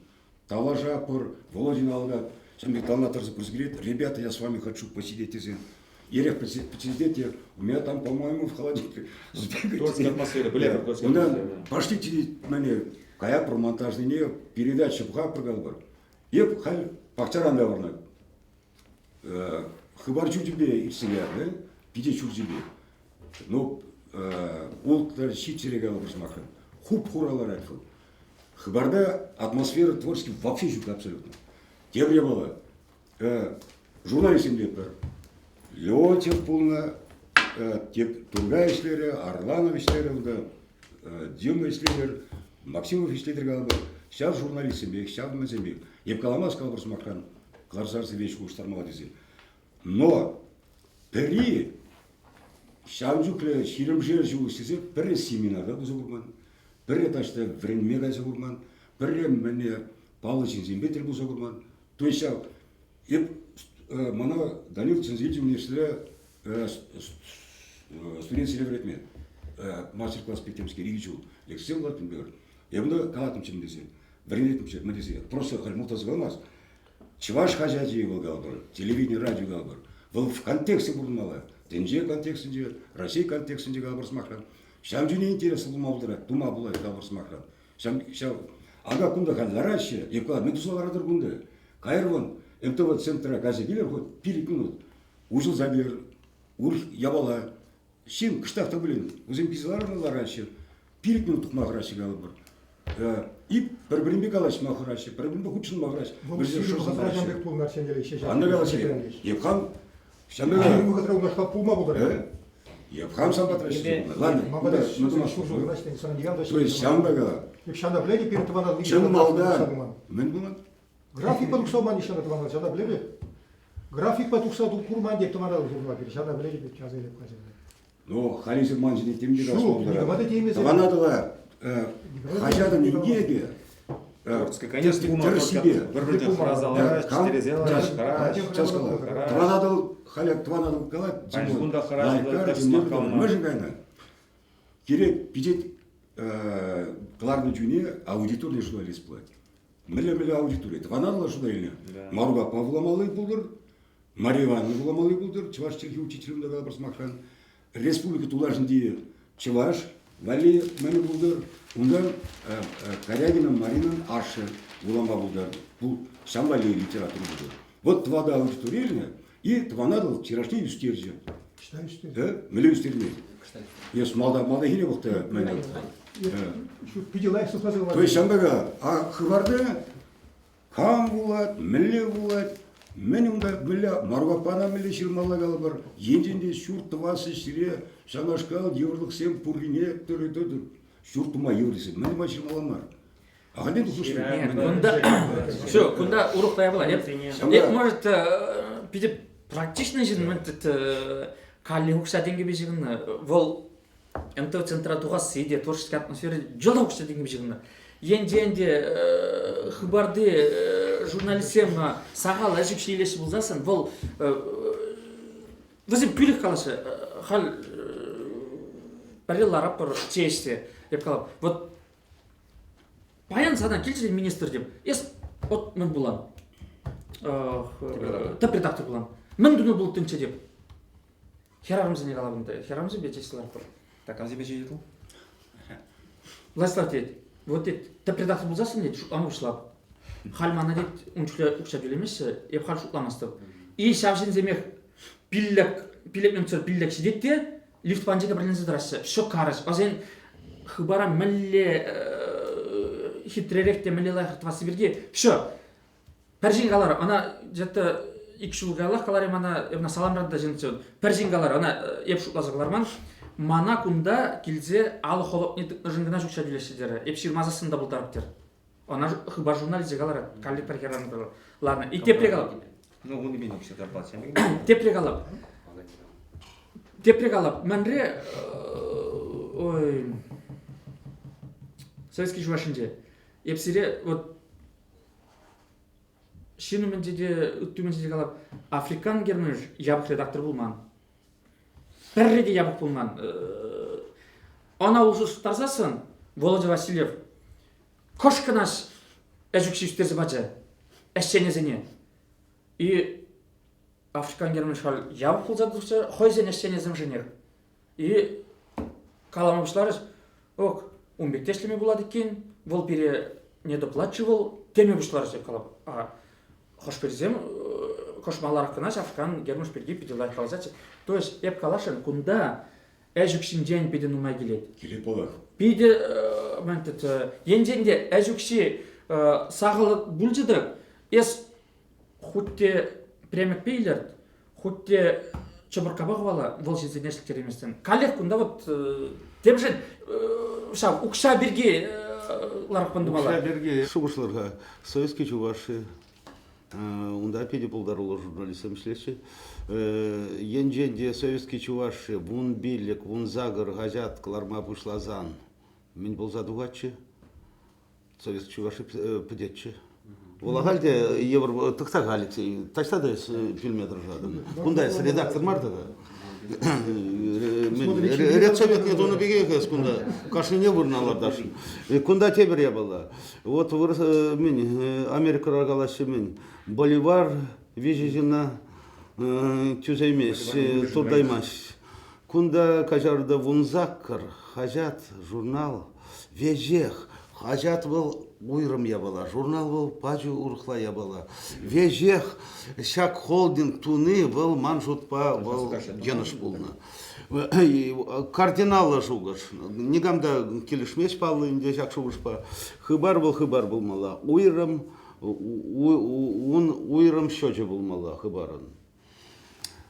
Талажа пор, Володин алга, сам Талнатор запусгрет. Ребята, я с вами хочу посидеть из Ерех посидеть, у меня там, по-моему, в холодильнике Творческая атмосфера, бля, пошлите мне, кая про монтажный не передача бха прогалбар. Еп халь пахчаран даварна. Хабарчу тебе и себя, да? Пидечу тебе. Ну, ол щитсере галбар смахан. Хуп хуралар айтфу. Хабарда атмосфера творчески вообще жук абсолютно. Тем не было. Журналистим депер. Летев полно, Тургай ишлері, Арланов ишлері, Дима ишлері, Максимов ишлері қалбыр. Сейчас журналистим бек, сейчас мазембек. Еп каламас қалбыр смахан, қаларсарсы вещь куштармала десе. Но пері, шамжукле ширым жер жуы сесе, пері семинарда бұзы құрман. Бір этажда временме газы құрман, бір мәне Павлович Зембетер бұзы құрман. То есть, мана Данил Цензритель университета студент селебретме. Мастер-класс пектемский ригичу. Лекция латым бер. Я буду калатым чем десе. Вренетым чем десе. Просто хальмутаз галмаз. Чеваш хозяйки был галбар. Телевидение, радио галбар. Был в контексте бурмала. Тенже контексте, Россия контексте галбар смахан. Шам жіне интересно болмаудыра, тума бұлай галбар смахан. Шам ага кунда ханлараще, епкала медузаларадыр кунда. Кайрван МТВ центра газетилер хоть перекинут. Ужил забер, ур ябала. Шим кыштақта білен, өзім пизаларына лараще. Перекинут тұқмағыраще галбар. И бір-бірінбе калаще мағыраще, бір-бірінбе худшын мағыраще. Бірзе шырсын мағыраще. Анна галаще, епхам, шамбега. Епхам сам потрачил. Ладно, то есть шамбега. Чын малда, мен бұлан? График по 200 ман еще на това начала бледе. График по 200 курман деп това надо журнал перешана бледе деп час или пазер. Ну, халисер манжини тем не раз. Това надо хажада неге. Конечно, бір-бірден фразалар, четерезелар, Това надо халяк, това надо галат. Айжгунда харажда, смақалма. Мәжігайна. Керек пидет главный жуне аудиторный журналист платит. Мілі аудитория. Това надо журналине. Маруга Павламалы бұлдыр, Мария Ивановна Буламалы бұлдыр, Чеваш Черхи учителімді қалбыр смаққан. Республика Тулажынде Чеваш, Вали мәні бұлдыр. Ондан Корягина Маринан Ашы Булама бұлдыр. Бұл Шамбали литературы бұлдыр. Вот твада аудитория, и това надо вчерашний юстерже. Что юстер? Да? Мілі юстерне. Ес малда хине бұқты мәні. То есть Шамбага, а хыбарда хам булат, мілі булат, мен онда мілі Марвапана мілі шырмала қалбар, енденде шүрт тывасы шыре, шанашқал, еврлық сен пұрлине, түрі-түрі, шүрт тұма еврісі, мен ма шырмаламар. Ағаден тұқышты. Все, кунда урухтая была. Может, пидеп практично жин ментет калли хукса деньги бежигін, вол МТВ центра туғас сейде творческая атмосфера жылда хукса деньги бежигін. Енде хыбарды журналистсем сағал әжікші елеші болзасын, бұл візім пүлік қалашы, хал барел арап бір чеште, деп қалап. Вот баян садан келші министр деп, от мен болам, тіп редактор болам, мен дүні бұл түнше деп. Херарымызы не қалабында, херарымызы бечесілер тұр. Так, а тебе что Владислав дейді, вот дейді, тіп редактор болзасын дейді, шұқламы ұшылап. Хал мана дейді, ұқшап жүлемесі, еп хал шұқламасты. И шавшын земек пилек түсір пилек шедетте, лифт панжеге бірлінзі дұрасы, шық қарыш. Азен хыбара мәлі хитреректе мәлі лайық твасы берге, шо, пәржен қалар, ана жәтті екі шулғалық қалар, ана саламрады да жеңді пәржен қалар, ана еп шұқлазы қаларман, мана күнда келзе алы холоп нетік жыңғына жүкша жүлешедері, епшір мазасында бұлдарыптер. Она хыба журнализе қалар, калдик паркераны қалар. Ладно, и тепре қалап. Ну, он именно все зарплаты. Тепре қалап. Тепре қалап. Мәнре, ой, советский жуашынде. Епсіре, вот, шину менде, үтту менде қалап, Африкан гермеш ябық редактор болман. Бір реде ябық болман. Она уже тарзасын, Володя Васильев, кошка наш әжікші үстерзі бачы, әшченезіне. И Африкан гермеш хал ябық болзадықшы, хойзен әшченезім женер. И каламы бұшларыш, ок, 15 тешлеме болады екен, вол пере недоплачивал, теме бұшларыш деп қалап. Хош перзем, кошмалар кынаш Африкан гермеш перге педелай қалазачы. То есть, еп калашын, кунда әжікшін ден педен умай келеді. Келет болар. Пейде, енденде әжікші сағылы бұлжыдық, ес хутте премек пейлер, хутте чобыркаба қывала, вол жезен әшіліктер еместен. Калек күнда вот, темжен, ұқша берге ларық бұндымала. Ұқша берге шуғышларға, советский чуваши, онда педе бұлдарулы журналистам шлеші. Енженде советский чуваши, вун билік, вун загыр, ғажат, қыларма бұшлазан. Мен бұл задуғатшы, советский чуваши педетші. Олагалде евр тықсақ Алексей, тачтады фильметр жадын. Бұндайыз редактор мардығы. Редсовет не доны бегейкес, күнда кашыне бұрналардашын. Күнда тебір ебала. Вот мен Америкаға қалашы мен Боливар вежежіна тюзаймес, турдаймас. Күнда кажарда вунзаккар, хажат, журнал, вежех. Хажат был уйрым ябала, журнал был пачу урхла ябала. Вежех шак холдинг туны был манжутпа был геныш булна. Кардиналы жугаш. Негамда келишмеш палы инде шак шугашпа. Хыбар был мала. Уйрым счёче был мала хыбарын.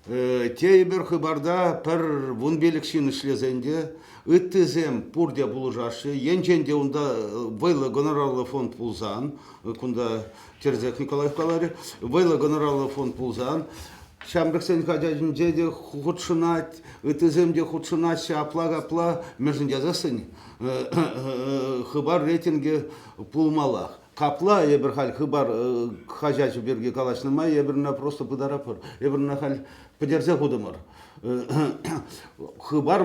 Тейбер хыбарда пір вун белікшін ішлезенде, үттізем пурде бұлыжашы, енженде онда вайлы гонорарлы фонд пулзан, күнда Терзек Николаев қалары, вайлы гонорарлы фонд пулзан, Шамрыксен хадяжынде де худшынат, үттіземде худшынат, апла, межінде засын, хыбар рейтинге пулмалақ. Капла ебір хал хыбар хажачы берге калашнама, ебірна просто пыдарапыр, ебірна хал подерзе худымыр. Хыбар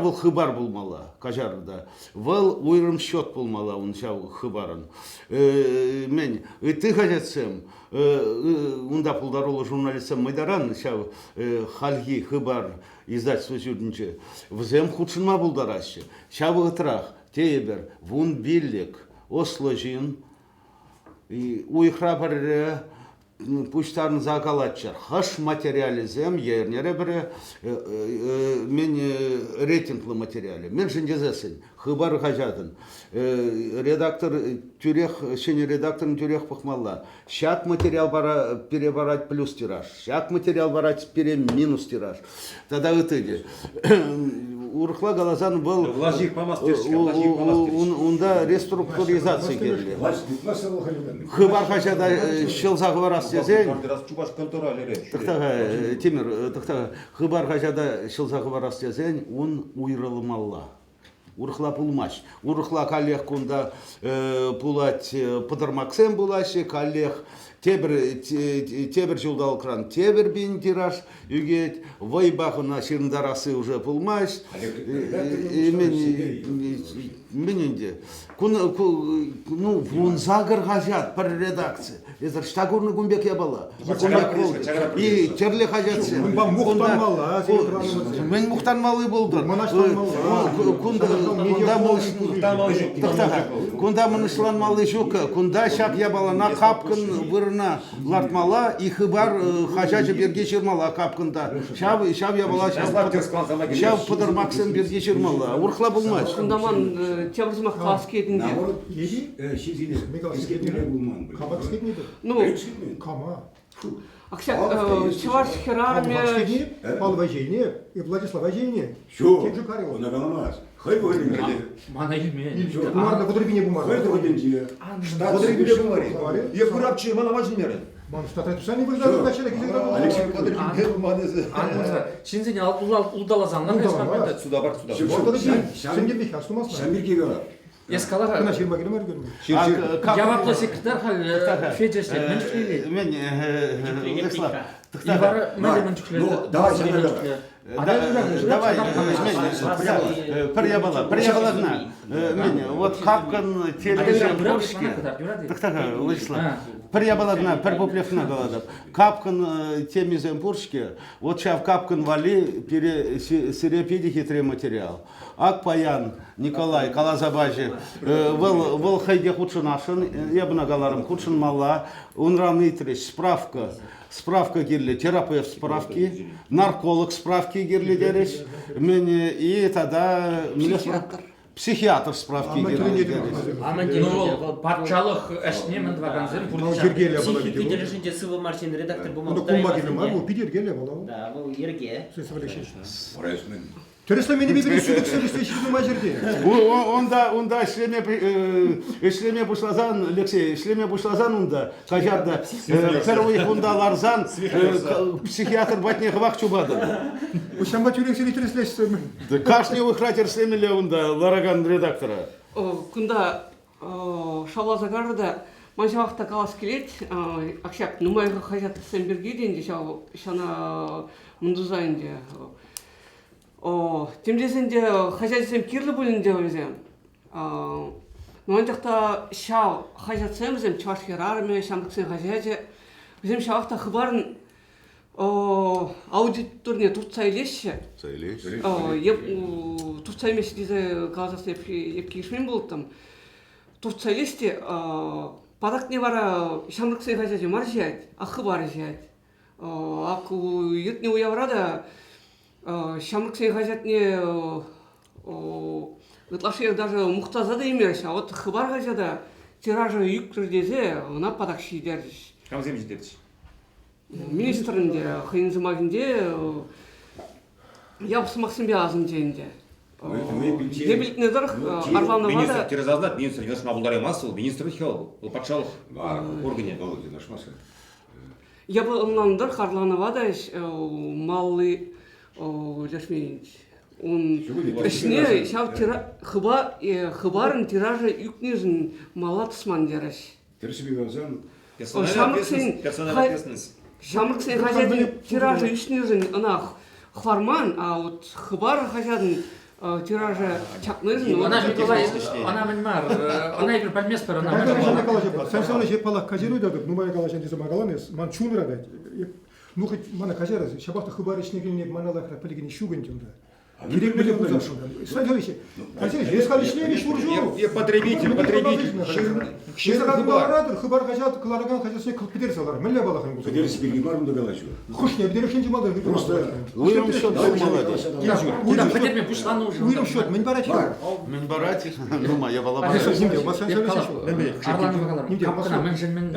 болмала, кажарда. Вал уйрым счет болмала, он шау хыбарын. Мен, и ты хажатсем, унда пулдарулы журналистам майдаран, шау хальги хыбар издательство жүрдінче. Взем худшынма булдарашы. Шау ытрах, тейбер, вун биллик, осложин, уйхрабыр пуштарын закалатчар. Хаш материализем, ернере бірі мен рейтинглы материали. Мен жіндезесін, хыбар хажатын. Редактор тюрех, шені редакторын тюрех пахмалла. Шак материал перебарать плюс тираж, шак материал барать минус тираж. Тогда өтеді. Урхла Галазан был... Вложих по мастерским, вложих по мастерским. Онда реструктуризация келді. Хыбар хажада шылзағы барас дезен. Темір, хыбар хажада шылзағы барас дезен, он уйрылымалла. урхла пулмаш. Урхла коллег кунда пулать подырмаксен булашы, коллег тебір жылдал кран тебір бин тираж үгет, вайбахына ширндарасы уже пулмаш. Мененде. Ну, вон загар хажат пар редакция. Это штагурны гумбек я была. И терле хажатся. Мухтан мала, Мен мухтан малы болдыр. Кунда мынышлан малы жука, кунда шак я бала на капкын вырна лартмала и хыбар хажачы берге шырмала капкында. Шав я бала шав подырмаксын берге шырмала. Урхла болмаш. Кундаман тебірзімақ класс кетінде. Наоборот, Кабак скиднейді. Ну, Кама. аксяк чувашскер армия. Пал Вожейне и Владислав Вожейне. Що? Тек же Карелов. Вона галамаз. Хай говорим. Мана име. Бумарда кудребине бумарда. Хай говорим тебе. Кудребине бумари. Я курапчы, мана важнее. Ман штат сами выждали начали Алексей Кудребине бумари. Шинзене улдалазанлар эсмапенде. Сюда бар, сюда. Sen gittik hastımaz mı? Şamirge gala. Ескалара. Kına şirma girme görmüyor. Яваплы секретарь хал федерштен мünчклели. Мен Вячеслав. Ивара мэле мünчклели. Давай, приябалagna. Мен вот капкан телевизор пушки. Вячеслав. Приябалagna, перпуплевна голодов. Капкан темизем пушки. Вот сейчас капкан вали серепиди хитрый материал. Акпаян Николай Калазабажи вол хайде худшынашын, ебнагаларым худшын мала, унраны итреш справка герле, терапевт справки, нарколог справки герле дереш, и тогда психиатр справки герле дереш. Ну, патчалық әшнемін дваганзен Психика дележінде сывы Мартин редактор Onu болмақ. kumba girme var. Bu pidir geliyor valla. Да, бұл ерге. Teröristler beni bir sürük sürüste işini macirdi. Онда ишлеме бушлазан, Алексей, ишлеме бушлазан онда, кажарда, первый онда ларзан, психиатр батне хвак чубады. Bu şamba türekseli teröristleşti. Кашневый хратер шлемеле онда лараган редактора. Кунда шалазагарда маншавақта калас келет, аксяк нумайға хажат сенберге денде шана мындузайынде. Темдесінде хажатсем кирлі бөлінде өзем. Нуан жақта шау хажатсем өзем чувашскер армия, шамдықсен хажатсы. Өзем шауақта хыбарын аудиторне tutsaylesçi. Tutsaymesi diye Gazası yapkişmen buldum. Tutsaylesti padak ne var şamlık sayfacı marjiyat, akı barjiyat. Akı yutni uyavrada şamlık sayfacı ne Гытлашев даже мухтаза да имеешь, а вот хыбар газета тиражы юктыр десе, она падак шидердиш. Камзем жетедиш. Министрінде, хыйынзымагінде, ябысы Максим Бязынженде. Дебілік недір, Арланова да... Министр терезазнат, министр не наш мабулдар емасы, министр хел, ол патшалық органе. Я бы онландыр, Арланова да малый, жәшмейінч. Он ішіне шау хыбарын тиражы юкнежін мала тысман дереш. Персональная ответственность. Шамрық сен хажатын тиражы үшнежін ынақ хварман, а вот хыбар хажатын тиражы чакнежін. Она Николай, она менмар, она игр пальмеспер, она менмар. Sen sana şey palak kajeru da numara kalaşan dizem agalanız. Man çunra da. Ну хоть мана кажераз, шабахта хыбар içine gelip manalakra peligini şugentunda. Direkt böyle bu zaten. Sadece şey. Kardeşim, eskal işleyen şurcu. Я потребитель. Şehirler хыбар кажат, кыларган кажасы кылып кетер салар. Милле балахын булса. Кедерси билги бар мында галачу. Хуш не бедер шенчи малда. Просто Уйрым счет молодец. Куда потерпи пушлану уже. Уйрым счет, мен барати. Мен барати. Ну моя балаба. Арланова калар. Капкана мен женмен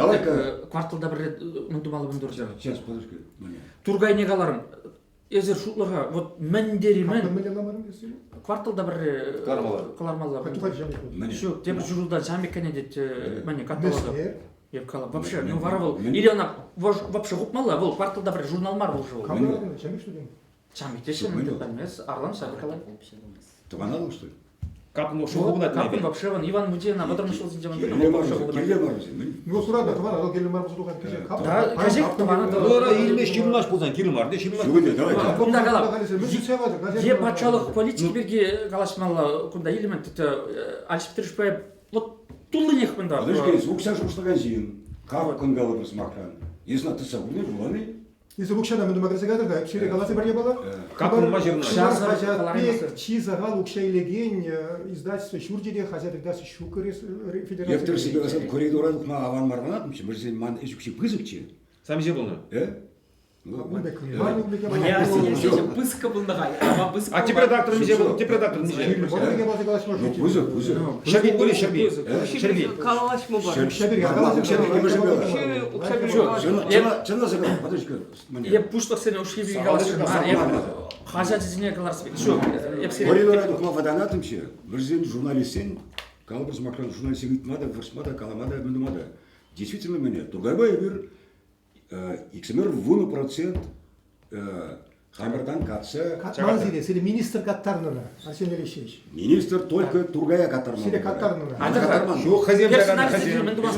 кварталда бір мен думалыбын дұржар. Сейчас, подожди. Тургайне каларым. Езер шутларға, вот мендеримен кварталда бір калармалар. Şu темір журналда жамеккене дет мені катталады. Еп калап. Вообще, ну воровал. Или она вообще гупмала, вол кварталда бір журналмар бол жол. Жамек тешен, білмес, Арлан Сабыркалай. Туғаналық, что ли? Как он шоу было Капын вообще вон Иван Мудина, потом шел зинжеван. Келе бар. Ну, сурада, това надо келе мар бузулган кеше. Да, кажек тумана да. Лора илме шимнаш болсан килмар, де шимнаш. Сегодня давай. Кунда кала. Е пачалык политик берге калашмалла кунда элемент это альшптершпе вот тулынех кунда. Подожди, укша шуштаган зин. Как кынгалы смакран. Если ты сабуны буланы, Если укшада мы думаем, что чире галасы барье было. Как он мажерный. Хазят чи загал укшай легень издательство Шурдиде, хазят издательство Шукарис Федерация. я в себе говорю, коридора духма аван марванат, мы же ман эшукши пызыкчи. Сам зе болны. Я сидел пыска был нагай, а пыска. А теперь редактор не был, теперь редактор не Ну, пызык. Шерби были Шерби. Шерби. Калаш мобар. Чана загал, подожди. Я пушто сене ушиби галашмар. Я хажат зине галарспек. Шо, я все. Коридора духма ваданатымчы, бірден журналистен, калбыр смакран журналист гитмада, вырсмада, каламада, мындымада. Действительно, мне Тургайбай бир иксемер вуну процент хамердан катса. Манзиде, сиде министр Каттарнына, Арсений Алексеевич. Министр только Тургая Катарнына. Сиде Каттарнына. Şu hazem Персональный hazem. зритель, мен думаю,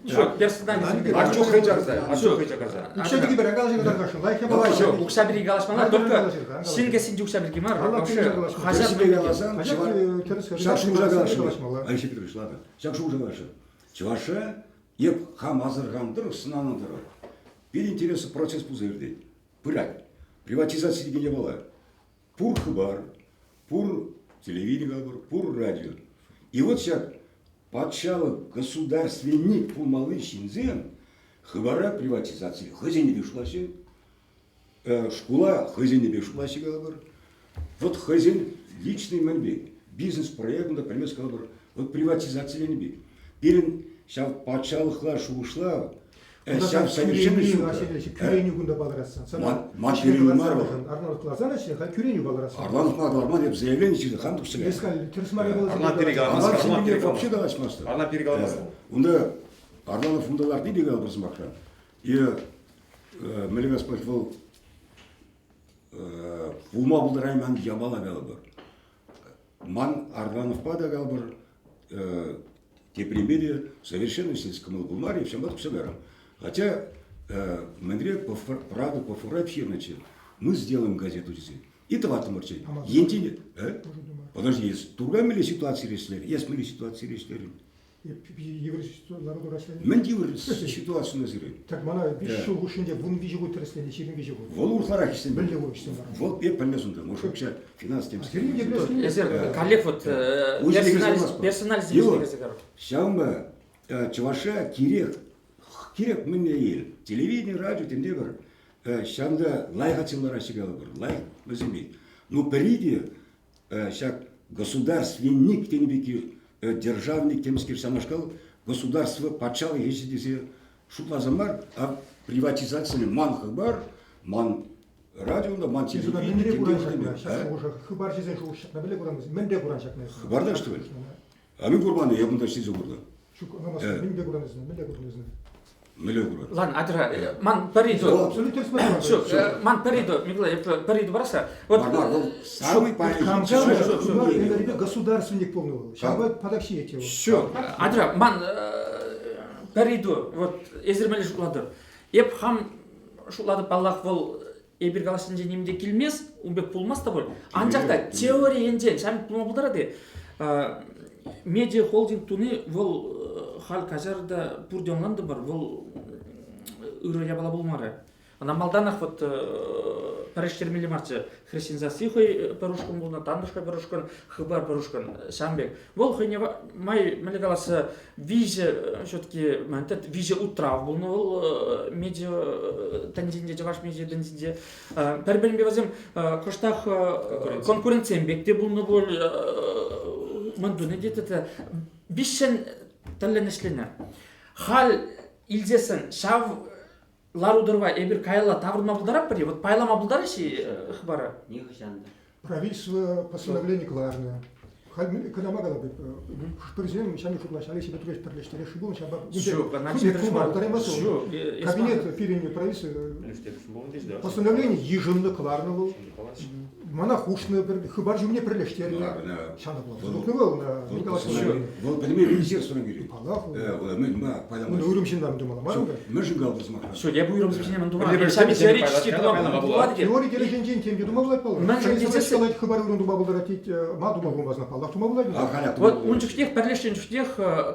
Шо, персональный зритель. А çok heyecanlı. А çok heyecanlı. Укшадыги бир агалжыга даргашын. Лайка Давай, бала. всё. Укшабири галашмалар только синге синди укшабирги мар. Вообще хажат Себе галасан, Хажат шакшу уже галашы. галашмала. Алексей Петрович, ладно. Шакшу уже галашы. Чуваша, еп хам азыргандыр, сынанындыр. Bir интересы процесс пузырды. Пырак. Приватизация не было. Пур хабар, пур телевидение, пур радио. И вот сейчас подчало государственник пулмалы шинзен, хабара приватизации. Хазине бешласи, школа хазине бешласи галабар. Вот хазин личный манбек, бизнес-проект, например, галабар. Вот приватизация не бе. Перен сейчас подчало хлашу ушла. Сейчас совершенно Кюреню гунда баларасан. Мат кюреню марвал. Арнольд Клазаныч, кюреню баларасан. Арланов Магларман деп заявление чизи хан tukсыга. Ескал Тирсмари было. Арлан перегалмас. Арлан себе вообще галашмасты. Арлан перегалмас. Унда Арланов ундалар не бегал бирсмакта. И меле Господь был ума булдырайман ябала галбыр. Ман Арланов пада галбыр те примере совершенно сельскому булмаре всем tukсыгарам. Хотя Мендре правда по фурапхирначи мы сделаем газету здесь. И тавату марчей. Ентине. Подожди, есть тургамили ситуации реслер, есть мили ситуации реслер. Народу России. Мен дивер ситуацию назирай. Так мана биш жыл ушунде бун вижигу треслени, ширин вижигу. Вол урхара кисен. Билде койштун. Вол пек пальмесунда. Может вообще финанс тем. Коллег вот персональный зритель. Шамба чуваша Кирек мне ел. Телевидение, радио, тем не бар. Шамда лайхатилара сигала бар. Лайх возьми. Ну периди шак государственник тенебеки державник темскир самашкал государство пачал если дисе шутлазамар, а приватизация ман хабар, ман радио, ман телевидение. Хабар жизнь шушак. На беле куран. Менде куран шак. Хабарда что ли? А мы курбаны, я бунда сидел бурда. Менде куран знаю. Миллион. Ладно, адра, ман париду. Шо, ман париду, Мигла, париду браса. Вот самый парень. Государственник полный. Сейчас подакши эти. Шо, адра, ман париду, вот эзермели шулады. Еп хам шулады баллах вол эбир галашын женимде келмес, умбек пулмас та бол. Анжакта теория энжен, шам пулма булдырады. Медиа холдинг туны вол хал кажарда пурдёнланды бар, вол ыры ябала булмары. Ана малданах вот парештермели марчы христианизация хой парушкан булна, тандышка парушкан, хыбар парушкан, шамбек. Вол хойне май мелегаласы виже все-таки мантет виже утрав булны вол медиа тандинде жаваш медиа тандинде. Пербелимбе вазем коштах конкуренциям бекте булны бол мандуне детете бишен талленешлена. Хал илзесен шав ларудырва эбир кайла таврма булдарап бери. Вот пайла булдары ши хбара. Не хышанды. Правительство постановление кларное. Когда могла бы президент сами соглашали себе трое перлештере шибун шаба. Кабинет перед правительством постановление ежемно кларно был. Мана хушны бір хыбар жүміне бірлештер. Шаны болды. Бұл Вол поднимай министерство говорит. Аллах. Мы Оны өрімшінден думала. Мы же галбыз махна. Все, я буйрым записанием думал. Бір-бір Сами сен теоретически пайлап думал. болады. Болады деп. Теория келешен темде дума болады пала. Мен же десесі- Қалай хыбар өрін дума болды ратит, ма дума болмасына пала. Дума болады. Вот унчуктех перлештен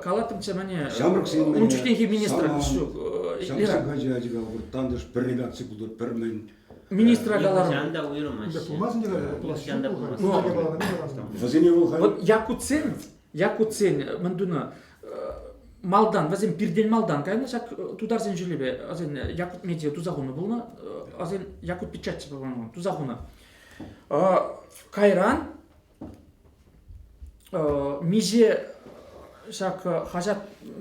калатымча мане. Шамрық сен Унчуктехи министра. Шамрық хажа жига тандыш бір редакция булдыр, бір мен. Министра галарым. Жанда уйрым Инде ашы. болмасын деген. Жанда болмасын. Вазене вол хай. Вот якуцен мандуна малдан, вазен пирден малдан, кайна шак тударсен жүлебе, азен якут медиа тузагуна булна, азен якут печать булна тузагуна. Кайран миже шак хажат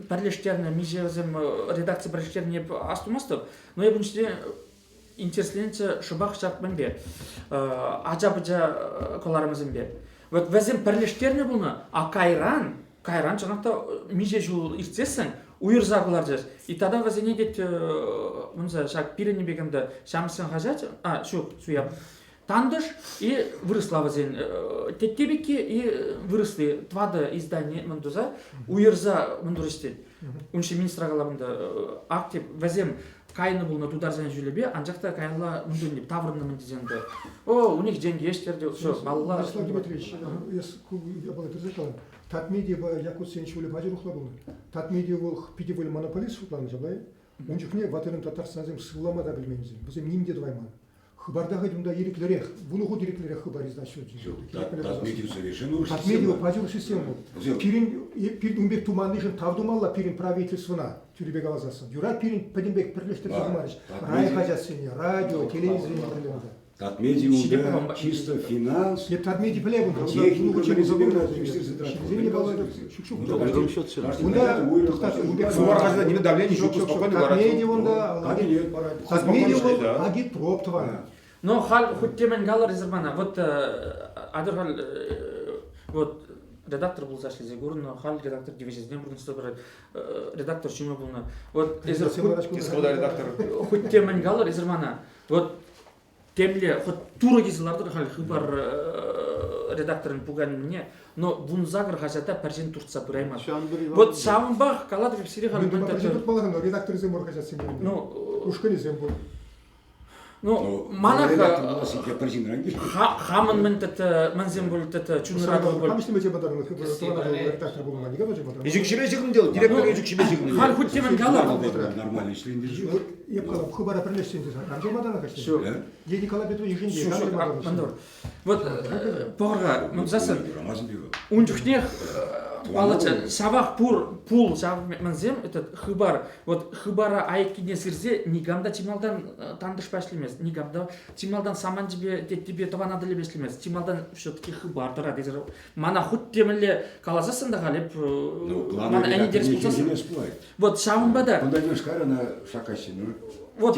бірлештеріне, миже азем редакция бірлештеріне астумасты, но я bunчте интересленче шыбақ шак mənбе, ажа-быжа коларымызын бе. Вот вазем бірлештеріне бұны, а Кайран жаңақта миже жыл иртсесің, уйырза кылар жас. И тогда вазене дет, мұнза шак пирені бегенді шамсын хажат, суяб. Тандыш и выросла вазен. Теттебеки и выросли твада издание мандуза, уйырза мандуристен. Унши министра галабында актив вазем кайны был на тударзан жүлебе, анжақта кайла мындын деп таврынны мындызенді. О, у них деньги есть, все, балла. Вячеслав Дмитриевич, я был это закон. Татмедия ба якут сен шуле бажы рухла был. Татмедия был питевой монополист шутлан жабай. Он же мне ватерин Татарстанзем сылама да билмейміз. Бізем немде двайман. Хыбардағы дүнда ереклерек, бұлығы дереклерек хыбар издашы. Татмедию совершенно уж. Татмедию пажыр систему. Пирин умбек туманныжын тавдумалла пирин правительствона тюребек алазасын. Юра пирин падимбек пірлештер зымарыш. Рай хажасыне, радио, телевизория пірлемді. Татмедиумда чисто финанс. Нет, Татмедий білебін. Техника Сумар хажда неме давление жоқ, спокойно Татмедий говорят. онда Татмедий агит проптова. Но хал хоть темен галар изермана. Вот адырхал вот редактор был зашли за горн, хал редактор дивизион бурн собрать редактор чему был на. Вот Тисковда редактор. хоть темен галар изермана. Вот темле хоть тура кезларды хал хыбар редакторын пуган мне, но бунзагр хажата персен турца бурайма. Вот шамбах каладыр сири Редактор земор хажасыне. Ну, ушкали зембор. ну, манах хамын мен тет манзем бол тет чунрады бол. Там что мы тебе подарили, редактор был на него же подарили. Ежик шибе делать, директор ежик шибе Хал хоть темен галар. Нормально член. Я сказал, хыбара прилещен здесь. Анжел Мадана каште. Всё. Я Николай Петрович Ежинди. Мандор. Вот порга, ну засан. Унчухнех алача сабах пул сабах манзем этот хыбар. Вот хыбара айкине сирзе нигамда тималдан тандыш пашлемес. Нигамда тималдан саман тебе тавана делебеслемес. Тималдан все-таки хыбар тара дезер. Мана хоть темеле каласасында галеп. Мана они дерспусасын. Вот шамбада. Куда идешь, на шакасину? Вот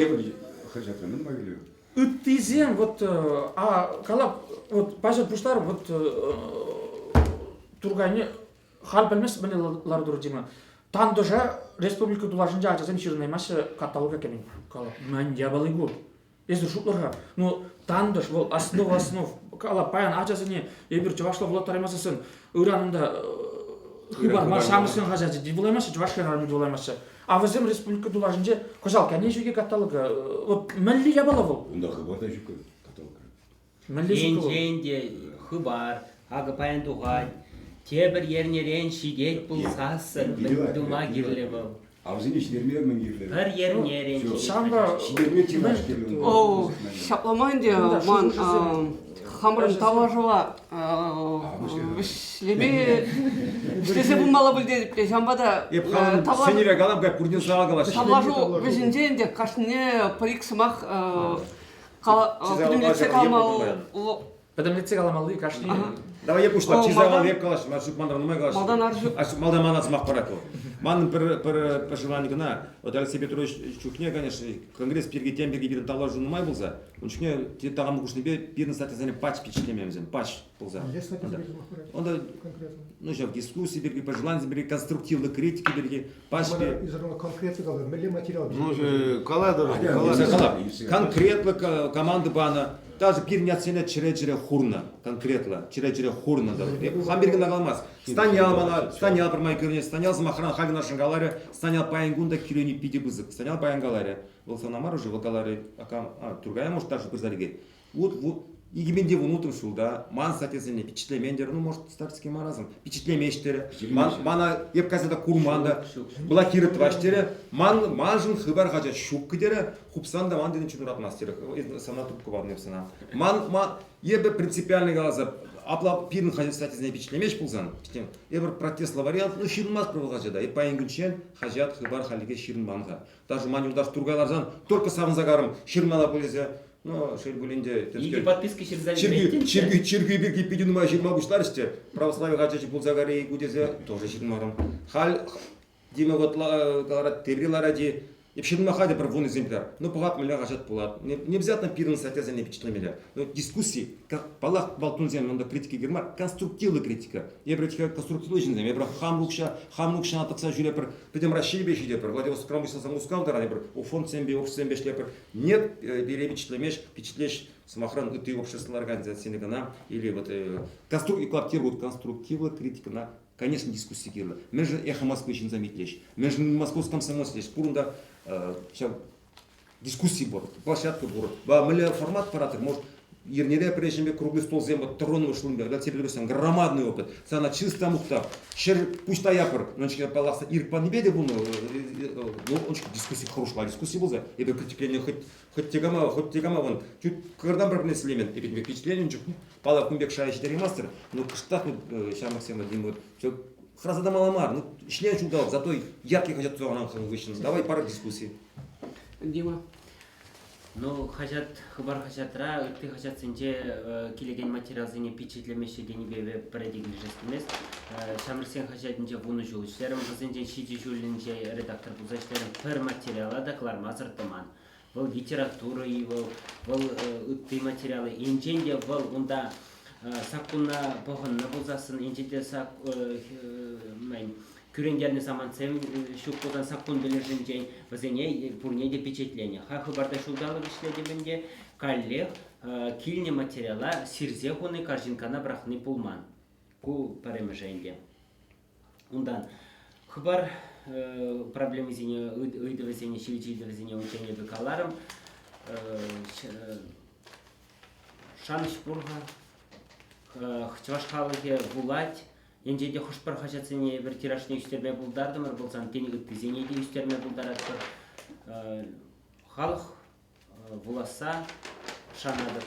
хажатын могили. Ыттизем вот калап вот пажат пуштар вот тургайне хал белмес белелар дурдима. Тандожа республика дулажынжа ажазем ширнай машы каталога кемин. Калап мен ябалыгу. Если шутларга, ну тандош вол основ калап паян ажазыне эбир жавашлы влотаремасысын ыранында хыбар машамысын хажажы дибулаймашы жавашларым дибулаймашы. А возем республика дулажынжа кожалка не жуге каталога. Вот мелли ябала вол. Унда хыбарда жука каталога. Мелли жука. Енде хыбар, ага паян тугай. Тебір ернерен шидет бұл сасын, дума кирлебі. Авзыне шидермер мен кирлебі. Бір ернерен Шамба Шидерме тимаш кирлебі. О, шапламанде ман хамрын таважыла шлебе штесе булмала билде шамбада Сеневе галам как пурдин салгалаш. таблажу везенденде кашне париксымах калымлetse калмал Подамлице галамалы кашни. Давай я пушла, чизавал веб калаш, маршрут мандран умай калаш. Малдан аржу. Малдан манас мах параку. Ман пер пожелание гна. Вот Алексей Петрович Чухне, конечно, конгресс перги тем перги бирен таблажу умай булза. Он чухне те тагам кушни бе бирен статизане пач впечатлением пач булза. Он да ну же в дискуссии берги пожелания берги конструктивной критики берги пач бе. Изерно конкретно галар, мелли материал. Ну же каладыр. Конкретно команда бана даже переняцене чире хурна, конкретно, чире хурна да. Хамберген агалмаз. Станял мана, станял промай кюрне, станял замахран хагна шангаларе, станял паянгунда кюрени пиди бызык, станял паянгаларе. Был санамар уже валгаларе, другая может даже бызалиге. Вот, игименде внутрь шул, да, ман, соответственно, впечатлемендер, ну, может, старский маразм, впечатлемештері, мана, епказада курманда, блокировать ваштері, манжын хыбар хача шук кедері, хупсанда ман деден чын уратмастері, сана трубку вадны сана. Ебе принципиальный галаза, апла пирн хача, соответственно, впечатлемеш пулзан, ебе протестла вариант, ну, ширнмаз правил хача, да, и паингүнчен хачат хыбар халиге ширн манга. Даже манюрдаш тургайларзан, только савын загарым, ширмала полезе, ну, шербулинде. Иги подписки Черги бирки пидинума жирмагуштарсте. Православие хачачи пулзагари гудезе тоже жирмарам. Халь дима вот галара терриларади. И пширма хадя про вон экземпляр. Ну, погат мля хачат пулат. Не обязательно пирн соответственно не впечатления. Но дискуссии, как палах балтунзем, надо критики гермар, конструктивная критика. Я про конструктивную жизнь, я про хамлукша на такса жюля про придем расшибе еще про Владивосток мысль замускал да, про у фонд семби, офис семби шлепер. Нет, бери впечатлешь самохран ты общественная организация гана или вот конструктивная критика на конечно, дискуссии кирла. Между эхо Москвы очень заметишь. Между московском самостоятельно. Пурунда дискуссии будут, площадка будут. Мля формат оператор может ернере прежде круглый стол земля тронного шлунга. Для тебя берешь громадный опыт. Сана чисто мухта. Шер пуста япер. Ночки паласа ир по небеде был. Ну он дискуссии хорошая дискуссии был за. И бы впечатление хоть тягама вон. Чуть когда пронесли элемент. И впечатление чуть пала кумбек шаечный ремастер. Ну штат сейчас Максим один вот. Фраза да маламар, ну член чудал, зато яркий хотят туда нам выщен. Давай пара дискуссий. Дима. Ну, хотят, хабар хотят ра, ты хотят сенде килеген материал зене впечатлемеші дені бебе парадигли жестімес. Шамырсен хотят нде вуны жол işlerim, зенде шиди жолінже редактор бұзаштарым пір материала докладма азыртыман. Бұл литература и бұл үтті материалы. Инженде бұл онда сакунна похонна бұзасын, инженде сак Күренгерне саман сем шуккодан сакун бележин жень вазене пурнеде впечатление. Хахы барда шулдалы вишледебенде коллег кильне материала сирзе хоны каржинкана брахны пулман. Ку паремеженде. Ундан хыбар проблемы зене ыйдывы зене шивичидывы зене учение бекаларым шаныш пурга хчвашхалыге вулать Енжеде хушпар хачатсыне бір тирашны үстерме бұлдардымыр, болсан тені үттізенеде үстерме бұлдарадыр. Халық вуласа шанады.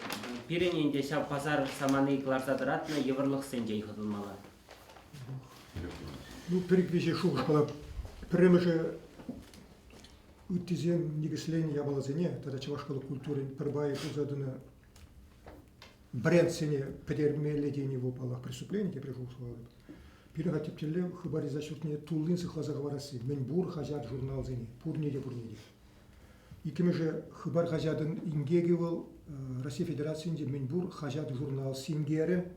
Пирененде шап пазар саманы кларсадыратына еврлық сенже ихатылмала. Ну, переквеше шуғышқала, піріміжі үттізен негіслен ябалазыне, тада чавашқалы культурын пірбайы ұзадыны бренд сене педермеледені вопалах преступление, те пришуғышқала. Пирага тептеле хабари за счет не тулын сыхлаза говорасы. Мен бур хажат журнал зени. Пурнеде. Икеме же хабар хажадын ингеги был Россия Федерациясында мен бур хажат журнал сингере.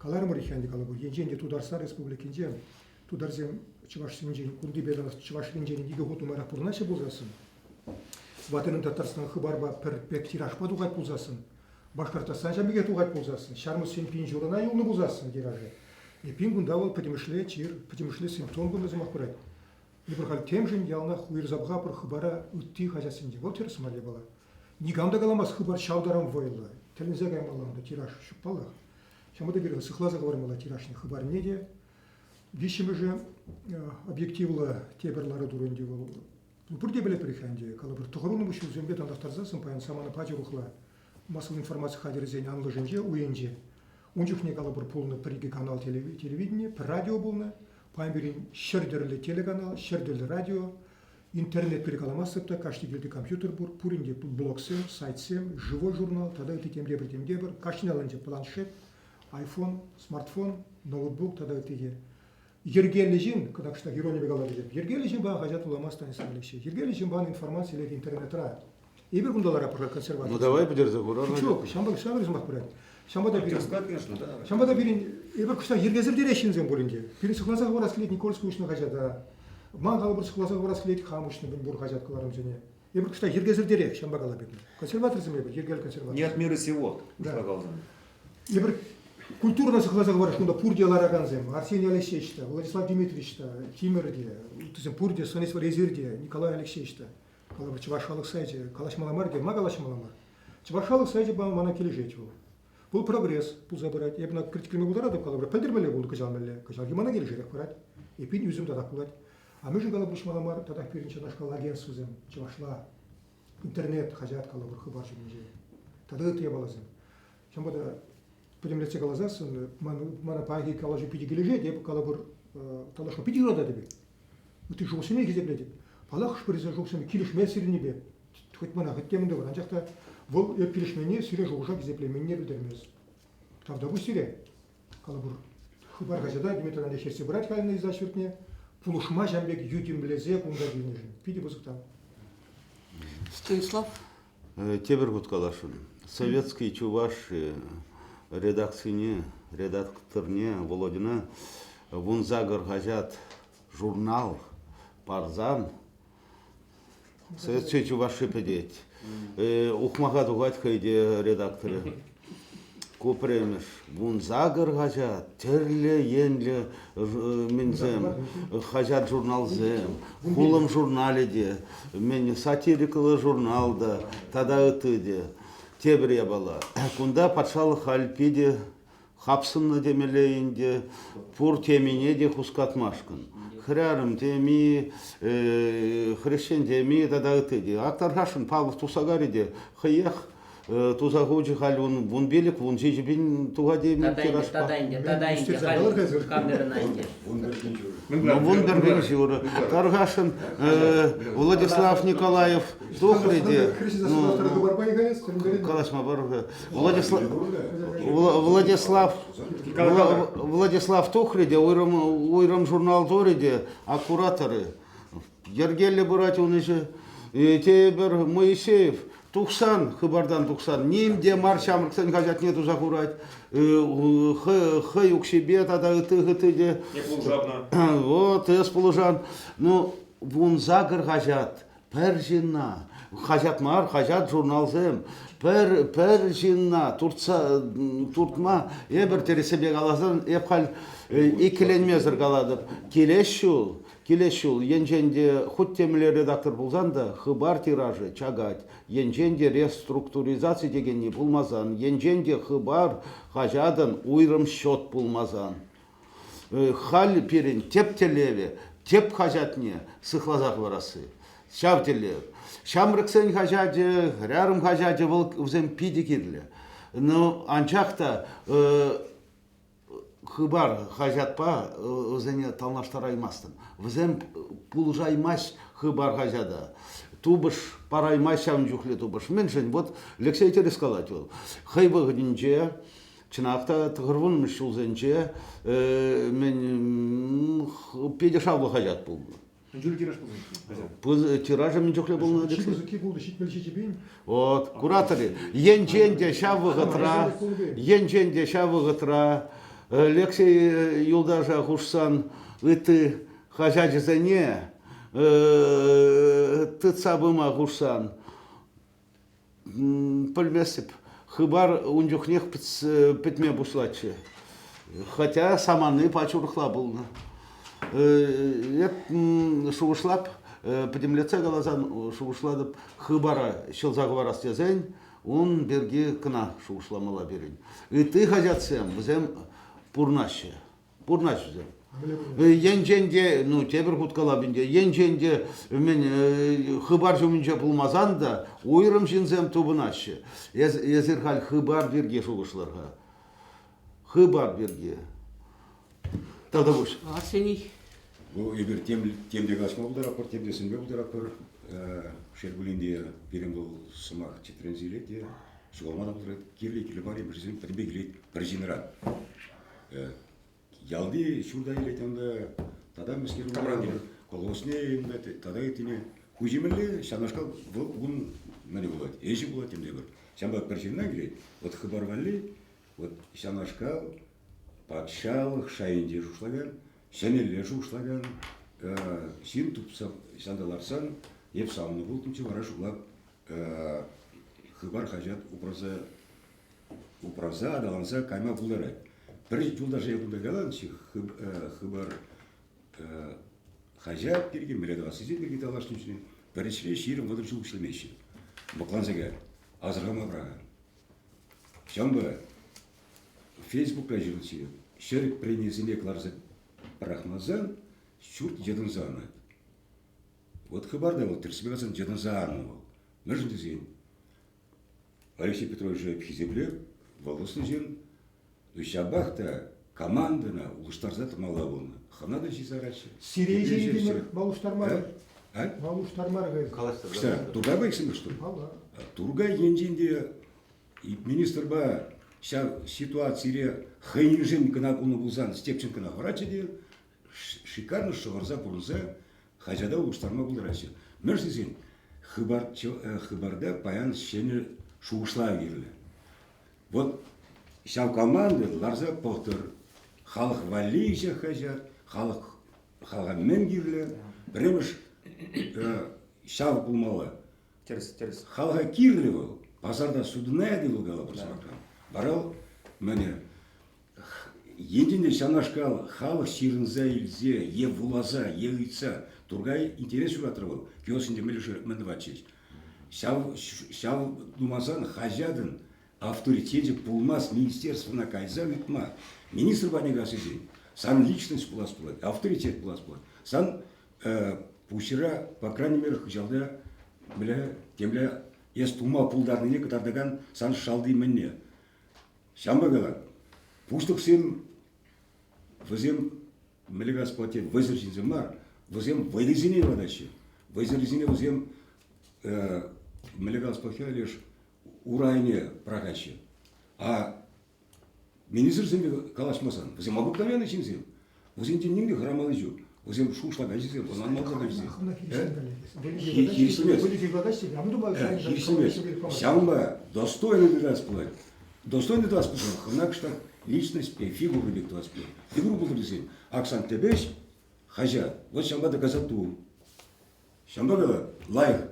Калар мориханди калабур. Енженде тударса республикинде тударзем чуваш синжен курди бедан чуваш синжен диге хоту мара пурнаше булзасын. Ватынын Татарстан хабарба перпек тираж падугат булзасын. Башкортостан жамиге тугат булзасын. Шармы сен пин журна юлны булзасын тиражы. И пингун давал потемышле симптом был замахурать. И прохал тем же ялна хуир забга про хабара утти хажасинде. Вот тирас мале была. Нигамда галамас хабар шаударам войла. Телевизия маланда тираж шупала. Шамада говорил, сыхлаза говорила тираж не хабар неде. Вещи же объективла теберлара дуренде был. Бурде были приханде. Калабр тухаруну бушил зембе там дaftarzasın паян самана пачи рухла. Массовая информация хадерзень анлыженде уенде. Унчух не калабр полный приги канал телевидения, радио полный, памберин шердерлі телеканал, шердерлі радио, интернет перекаламасыпта, каждый гелді компьютер бур, пуринде блог-сем, сайт-сем, живой журнал, тогда это темдебір, каждый наланде планшет, айфон, смартфон, ноутбук, тогда это те. Ергелі жин, когда что герой не бегала дедеп, ергелі жин баған хажат уламас танеса білікше, ергелі жин баған информация лет интернет-ра. И бір күндалар апырға консервация. Ну давай подержи, гурар. Чук, шамбал измақ бірәді. Шамбада Конечно, бирин эбир кушта ергезир дерешинзен болинде. Бирин сыхлаза говорас клет Никольский ушны хажада. Ман калбыр сыхлаза говорас клет хамушны бин бур хажат кыларым жене. Я бы, кстати, ергезер дерек, чем багала бедный. Консерваторизм я бы, ергел консерватор. Не от мира сего. Да. Сказал. Я бы, культура нас глаза говорит, что Пурдия Лараганзем, Арсений Алексеевич, Владислав Дмитриевич, Тимирдия, Пурдия, Сонис Варезирдия, Николай Алексеевич, Калабр Чевашалых Сайди, Калаш Маламарги, Магалаш Маламар. Чевашалых Сайди был Манакили жить. Был прогресс, был забирать. Я бы на критиками был рад, Калабр, Пендермеле был Казалмеле, Казалги Манагили жить, аккурат. И пить юзем тогда кулать. А мы же Калабр Маламар, тогда перед нашкал агентство зем, Чевашла, интернет, хозяйка Калабр, Хабарчик неделя. Тогда это я балазем. Чем бы Потім для цього лазас, мене паги калажі підігілежет, я калабур талашко підіграда тебе. Ти жовсі не гізебледі. Палах шприза жовсіми кіліш мен сирі небе. Хоть мене, хоть темінде бар. Анчақта вол я піліш мене сирі жовжа гізебле менне білдірмез. Тавда бұл сире. Калабур хыбар газада Дмитрий Алексеевич брать калины из зачвертне. Пулушма жамбек ютим блезе кунда динежин. Пиди бузыктан. Станислав? Тебергут калашын. Советский чуваш редакцияне, редакторне Володина Вунзагар газет журнал Парзан Советский чуваши педеть. Ухмага дугать хайде редакторы. Купремеш Вунзагар газет, терле енле минзем, газет журнал зем, хулам журнале де, мен сатирикалы журнал да, тада өтіде. Тебре бала. Кунда патшалық альпиде, хапсынны демелейінде, пур темине де хускатмашкын. Хрярым теми, хрещен теми тада өтіде. Актархашын Павлов Тусагариде, хайех, Тузагуджи халюн, вун белик, вун жижбин тугадемин тирашпа. Тадайнде, камерынайнде. Вун бергенжуры. Таргашын Владислав Николаев Тухриде. Калашма баруга. Владислав Тухриде, уйрам журнал Ториде, аккураторы. Ергелле Буратион же, Тебер Моисеев. Тухсан, хыбардан тухсан, нимде маршамрыксан газет нету закурать, хай укшибе тогда гыты-де. Вот, эс полужан. Ну, вун загр газет, пержина, газет мар, газет журнал зем, пержина, туртма, ебер тересебе галазан, епхал икиленмезер галадып, Келешул, енженде хоть темле редактор булзанда, хыбар тиражы чагать, енженде реструктуризация деген не булмазан, енженде хыбар хажадан уйрым счет булмазан. Хал перен теп телеве, теп хажатне, сыхлазах варасы, шав телев. Шамрыксен хажаде, рярым хажаде взем пиди кирле. Но анчахта хыбар хажатпа өзене талнаштараймастын. Взем пулжаймас хыбар хажада. Тубыш параймас шам жухле тубыш. Меншен вот Алексей Терескалать был. Хайбы гдинче, чынакта тыгырвын мышулзенче, мен педешавлы хажат был. Тиража мен жухле был. Вот, кураторы. Енченде шавы гытра, Алексей Юлдажа Хушсан, ты хажаджи за не, ты цабыма Хушсан, польмесип, хыбар ундюхнех пятме бушлаче, хотя саманы пачурхла был. Шушлап, подемлеце галазан шушлап хыбара щелзаговара стезень, он берги кна шушла мала берень. И ты хажатсем, взем Пурнаще взем. Енженде, ну, тебір құткалабінде, енженде мен хыбар жумынча пулмазан да, ойрым жинзем тубынаще. Езерхал хыбар берге шуғышларға. Хыбар берге. Тогда бұш. Арсений? Бұл егер темде қашма бұлдар ақыр, темде сінбе бұлдар ақыр, шербулінде берем бұл сымақ четірензелет, шуғалмада бұлдар келі бари бір жезем бірбе келет бір жиныран. Ялди шурда елетенде тада мискер уран колосне тада етіне хужимеле шанашкал бун мені болады ежи болады темде бір шамба першиннан келет вот хыбар валли вот шанашкал патшалық шайынде жушлаган шенелле жушлаган син тупса шандаларсан еп самыны болтымчы вара шулап хыбар хажат упраза адаланса кайма булдары. Бір жылда жайгында галанчы хыбар хажат берген меледва сизе берген талаштын үчүн біріншіле ширим водыр жыл үшлемейші. Бұқланзаға азырғама брага. Шамбы Фейсбукта жүрілсі шерік принесіне кларзы брахмазан шурт жедін заны. Вот хабарда вот трсбегасан жедін заны бол. Мәжін дезен Алексей Петрович Пхизебле волосны жен Шабахта командына улыштарза тымала болны. Ханада жизарачы. Сирей жейдемір малуштармары. Малуштармары Кстати, Тургай байксың что? Тургай енженде министр ба ситуация хайнжен кына куны булзан степчен кына врачеде шикарно шоварза бурза хажада улыштарма булдырачы. Мерсизен хыбарда паян шені шуышла керлі. Вот шав команды ларза повтор халық валейся хажат, халға мен керлі, біреміш шав булмалы. Теріс. Халға керлі бол, базарда судына әділі гала бір сұраққан. Барал, мәне, ендінде шанашқал халық ширынза илзе, е вулаза, е ұйтса, Тургай интерес ұратыр бол, кеосінде мәні ватчеш. Шав думазан хажадын авторитете пулмас министерствына кайза үйтма. Министр банега сезен, сан личность пулас пулат, авторитет пулас пулат. Сан пушира, по крайней мере, хажалда, бля, темля, ес тума пулдарныне катардаган сан шалды менне. Шамбагала, пуштық сен, візем, мілі господе, візіржінзі мар, візем вайлизине вадачы. Візіржіне візем, мілі господе, лишь урайне прагачы. А министр земле калашмасан, візем обыкновенный чинзем. Візем денніңде храмалы жу. Візем шушлага жезем, онан малдага жезем. Хирсимеш, шамба достойный дырас пулать. Достойный дырас пулать, хынак штак личность пе, фигуру бек туас пе. Фигуру булдыр десем, Аксан Тебеш, хажа, вот шамба доказату. Шамба гала, лайх.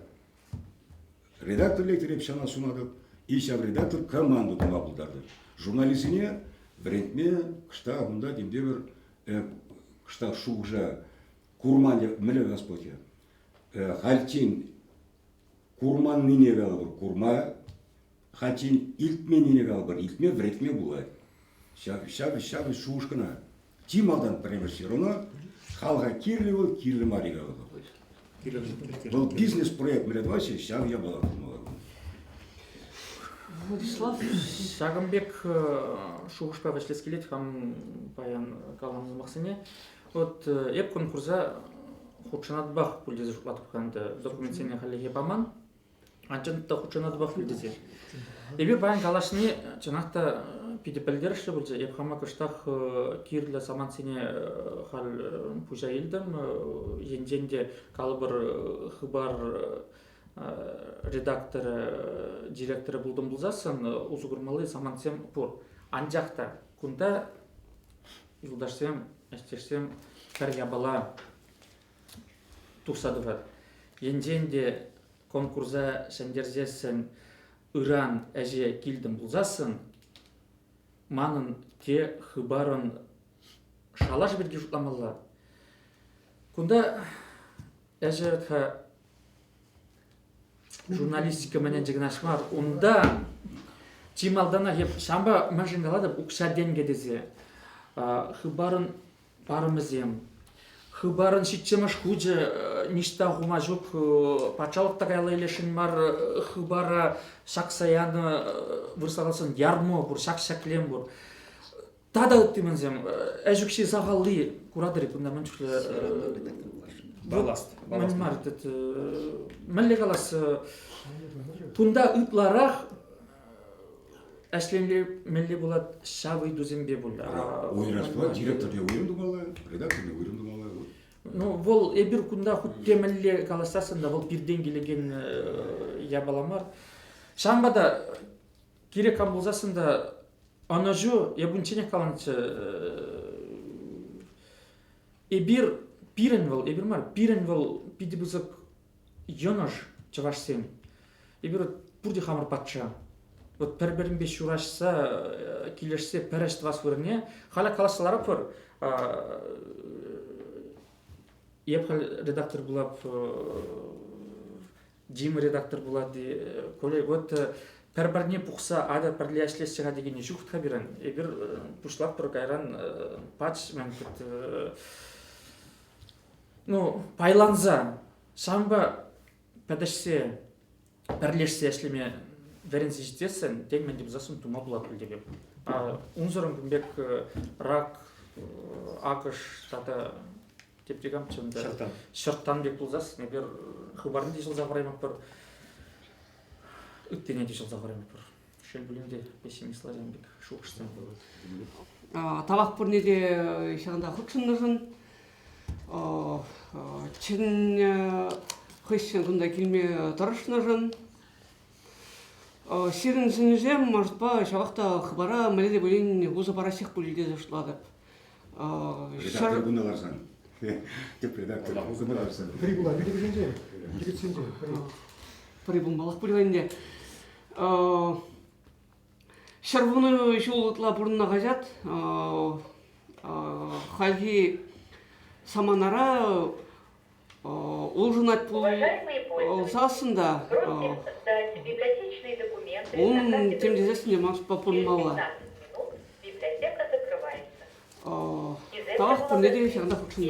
Редактор лектореп шана сунадып, и шав редактор команду тума булдарды. Журналистине, брендме, кышта гунда демдебір, кышта шуғжа, курман мілі господе. Хальтин курман нине галы бір курма, хальтин илтме нине галы бір илтме, вретме булай. Шабы шуғышкына. Тималдан премер сироно, халға кирлі бол, кирлі мари галы бол. Был бизнес-проект міледвачы, шабы я была курмала. Владислав Шагымбек шуғышпа вәшлес келет хам паян калғаныз мақсыне. Вот еп конкурса худшанат бах пульдезе жуклатып қанды документсене халеге баман. Анчанытта худшанат бах пульдезе. Ебе паян калашыне чанақта пидепелдерші бұлды еп хама кыштақ кирлі самансене хал пужа елдім. Енденде калыбыр хыбар редакторы, директоры булдым булзасын, узугурмалы самансем пур. Анжақта күнда юлдашсем, әштешсем, кәр ябала тухсадыват. Енденде конкурса шәндерзесін Иран әже килдім булзасын, манын те хыбарын шалаш берге жұтламалы. Күнда әже журналистика менен жигнашмар, онда чималдана хеп шамба мажингаладып укша денгедезе хыбарын барымызем хыбарын шитчемаш хуже ништа хума жук пачалыкта кайлайлешин мар хыбара шаксаяны вырсаласын ярмо бур шак-шаклем бур тада ыттымызем эжукши сагалли курадыр күнда менчүле Балласт. Мәлі қалас, күнда үтларақ әшленлер мәлі болады шабы дүзембе болды. Ойрас болады, директорде ойрымды малы, редакторде ойрымды малы. Ну, бұл әбір күнда құтте мәлі қаластасында бұл бірден келеген ябаламар. Шамбада керек қамбылзасында ана жу, ебінчене қаланшы Эбир пирен вол, пиди бузак йоныш чавашсен. Ибір бұрди хамыр патша. Вот бір-бірін беш журашса, келешсе пәрәшті вас көріне, хала қаласылары пыр. Епхал редактор булап, Дима редактор булады, колей, вот пәрбіріне пұқса ада пәрлі әшлесіға дегенне жүқтіға берін. Ебір пұшлап бір қайран патш мәмкіт. Ну, пайланза, самба пәдішсе, пәрлешсе әшлеме веренсе жетесін, тек мен деп засын тума болады білдебеп. Унзырын күмбек рак, ақыш, тата тептегам чымда. Шырттан бек бұлзасын, ебір хыбарын де жылза қараймақ бір, үттене де жылза қараймақ бір. Шел білімде пессимистларен бек шуқшыстан. Табақ бір неде шағында құтшынығын, чын хыщен күнда келме тұрышынығын. Сирин синжем, может ба, шабақта хыбара мәледе бөлін ғузы парасих бөліде зашлады. Редактор бұналарсан. Деп редактор ғузы бұналарсан. Прибула, бүйдегізінде, жігітсінде. Прибул малық бөлігінде. Шарбуны жолытла бұрынна ғажат. Халги саманара ол жынат бұл сасында. Он тем дизайнером может популярного. Библиотека закрывается. Так, понедельник всегда хочу.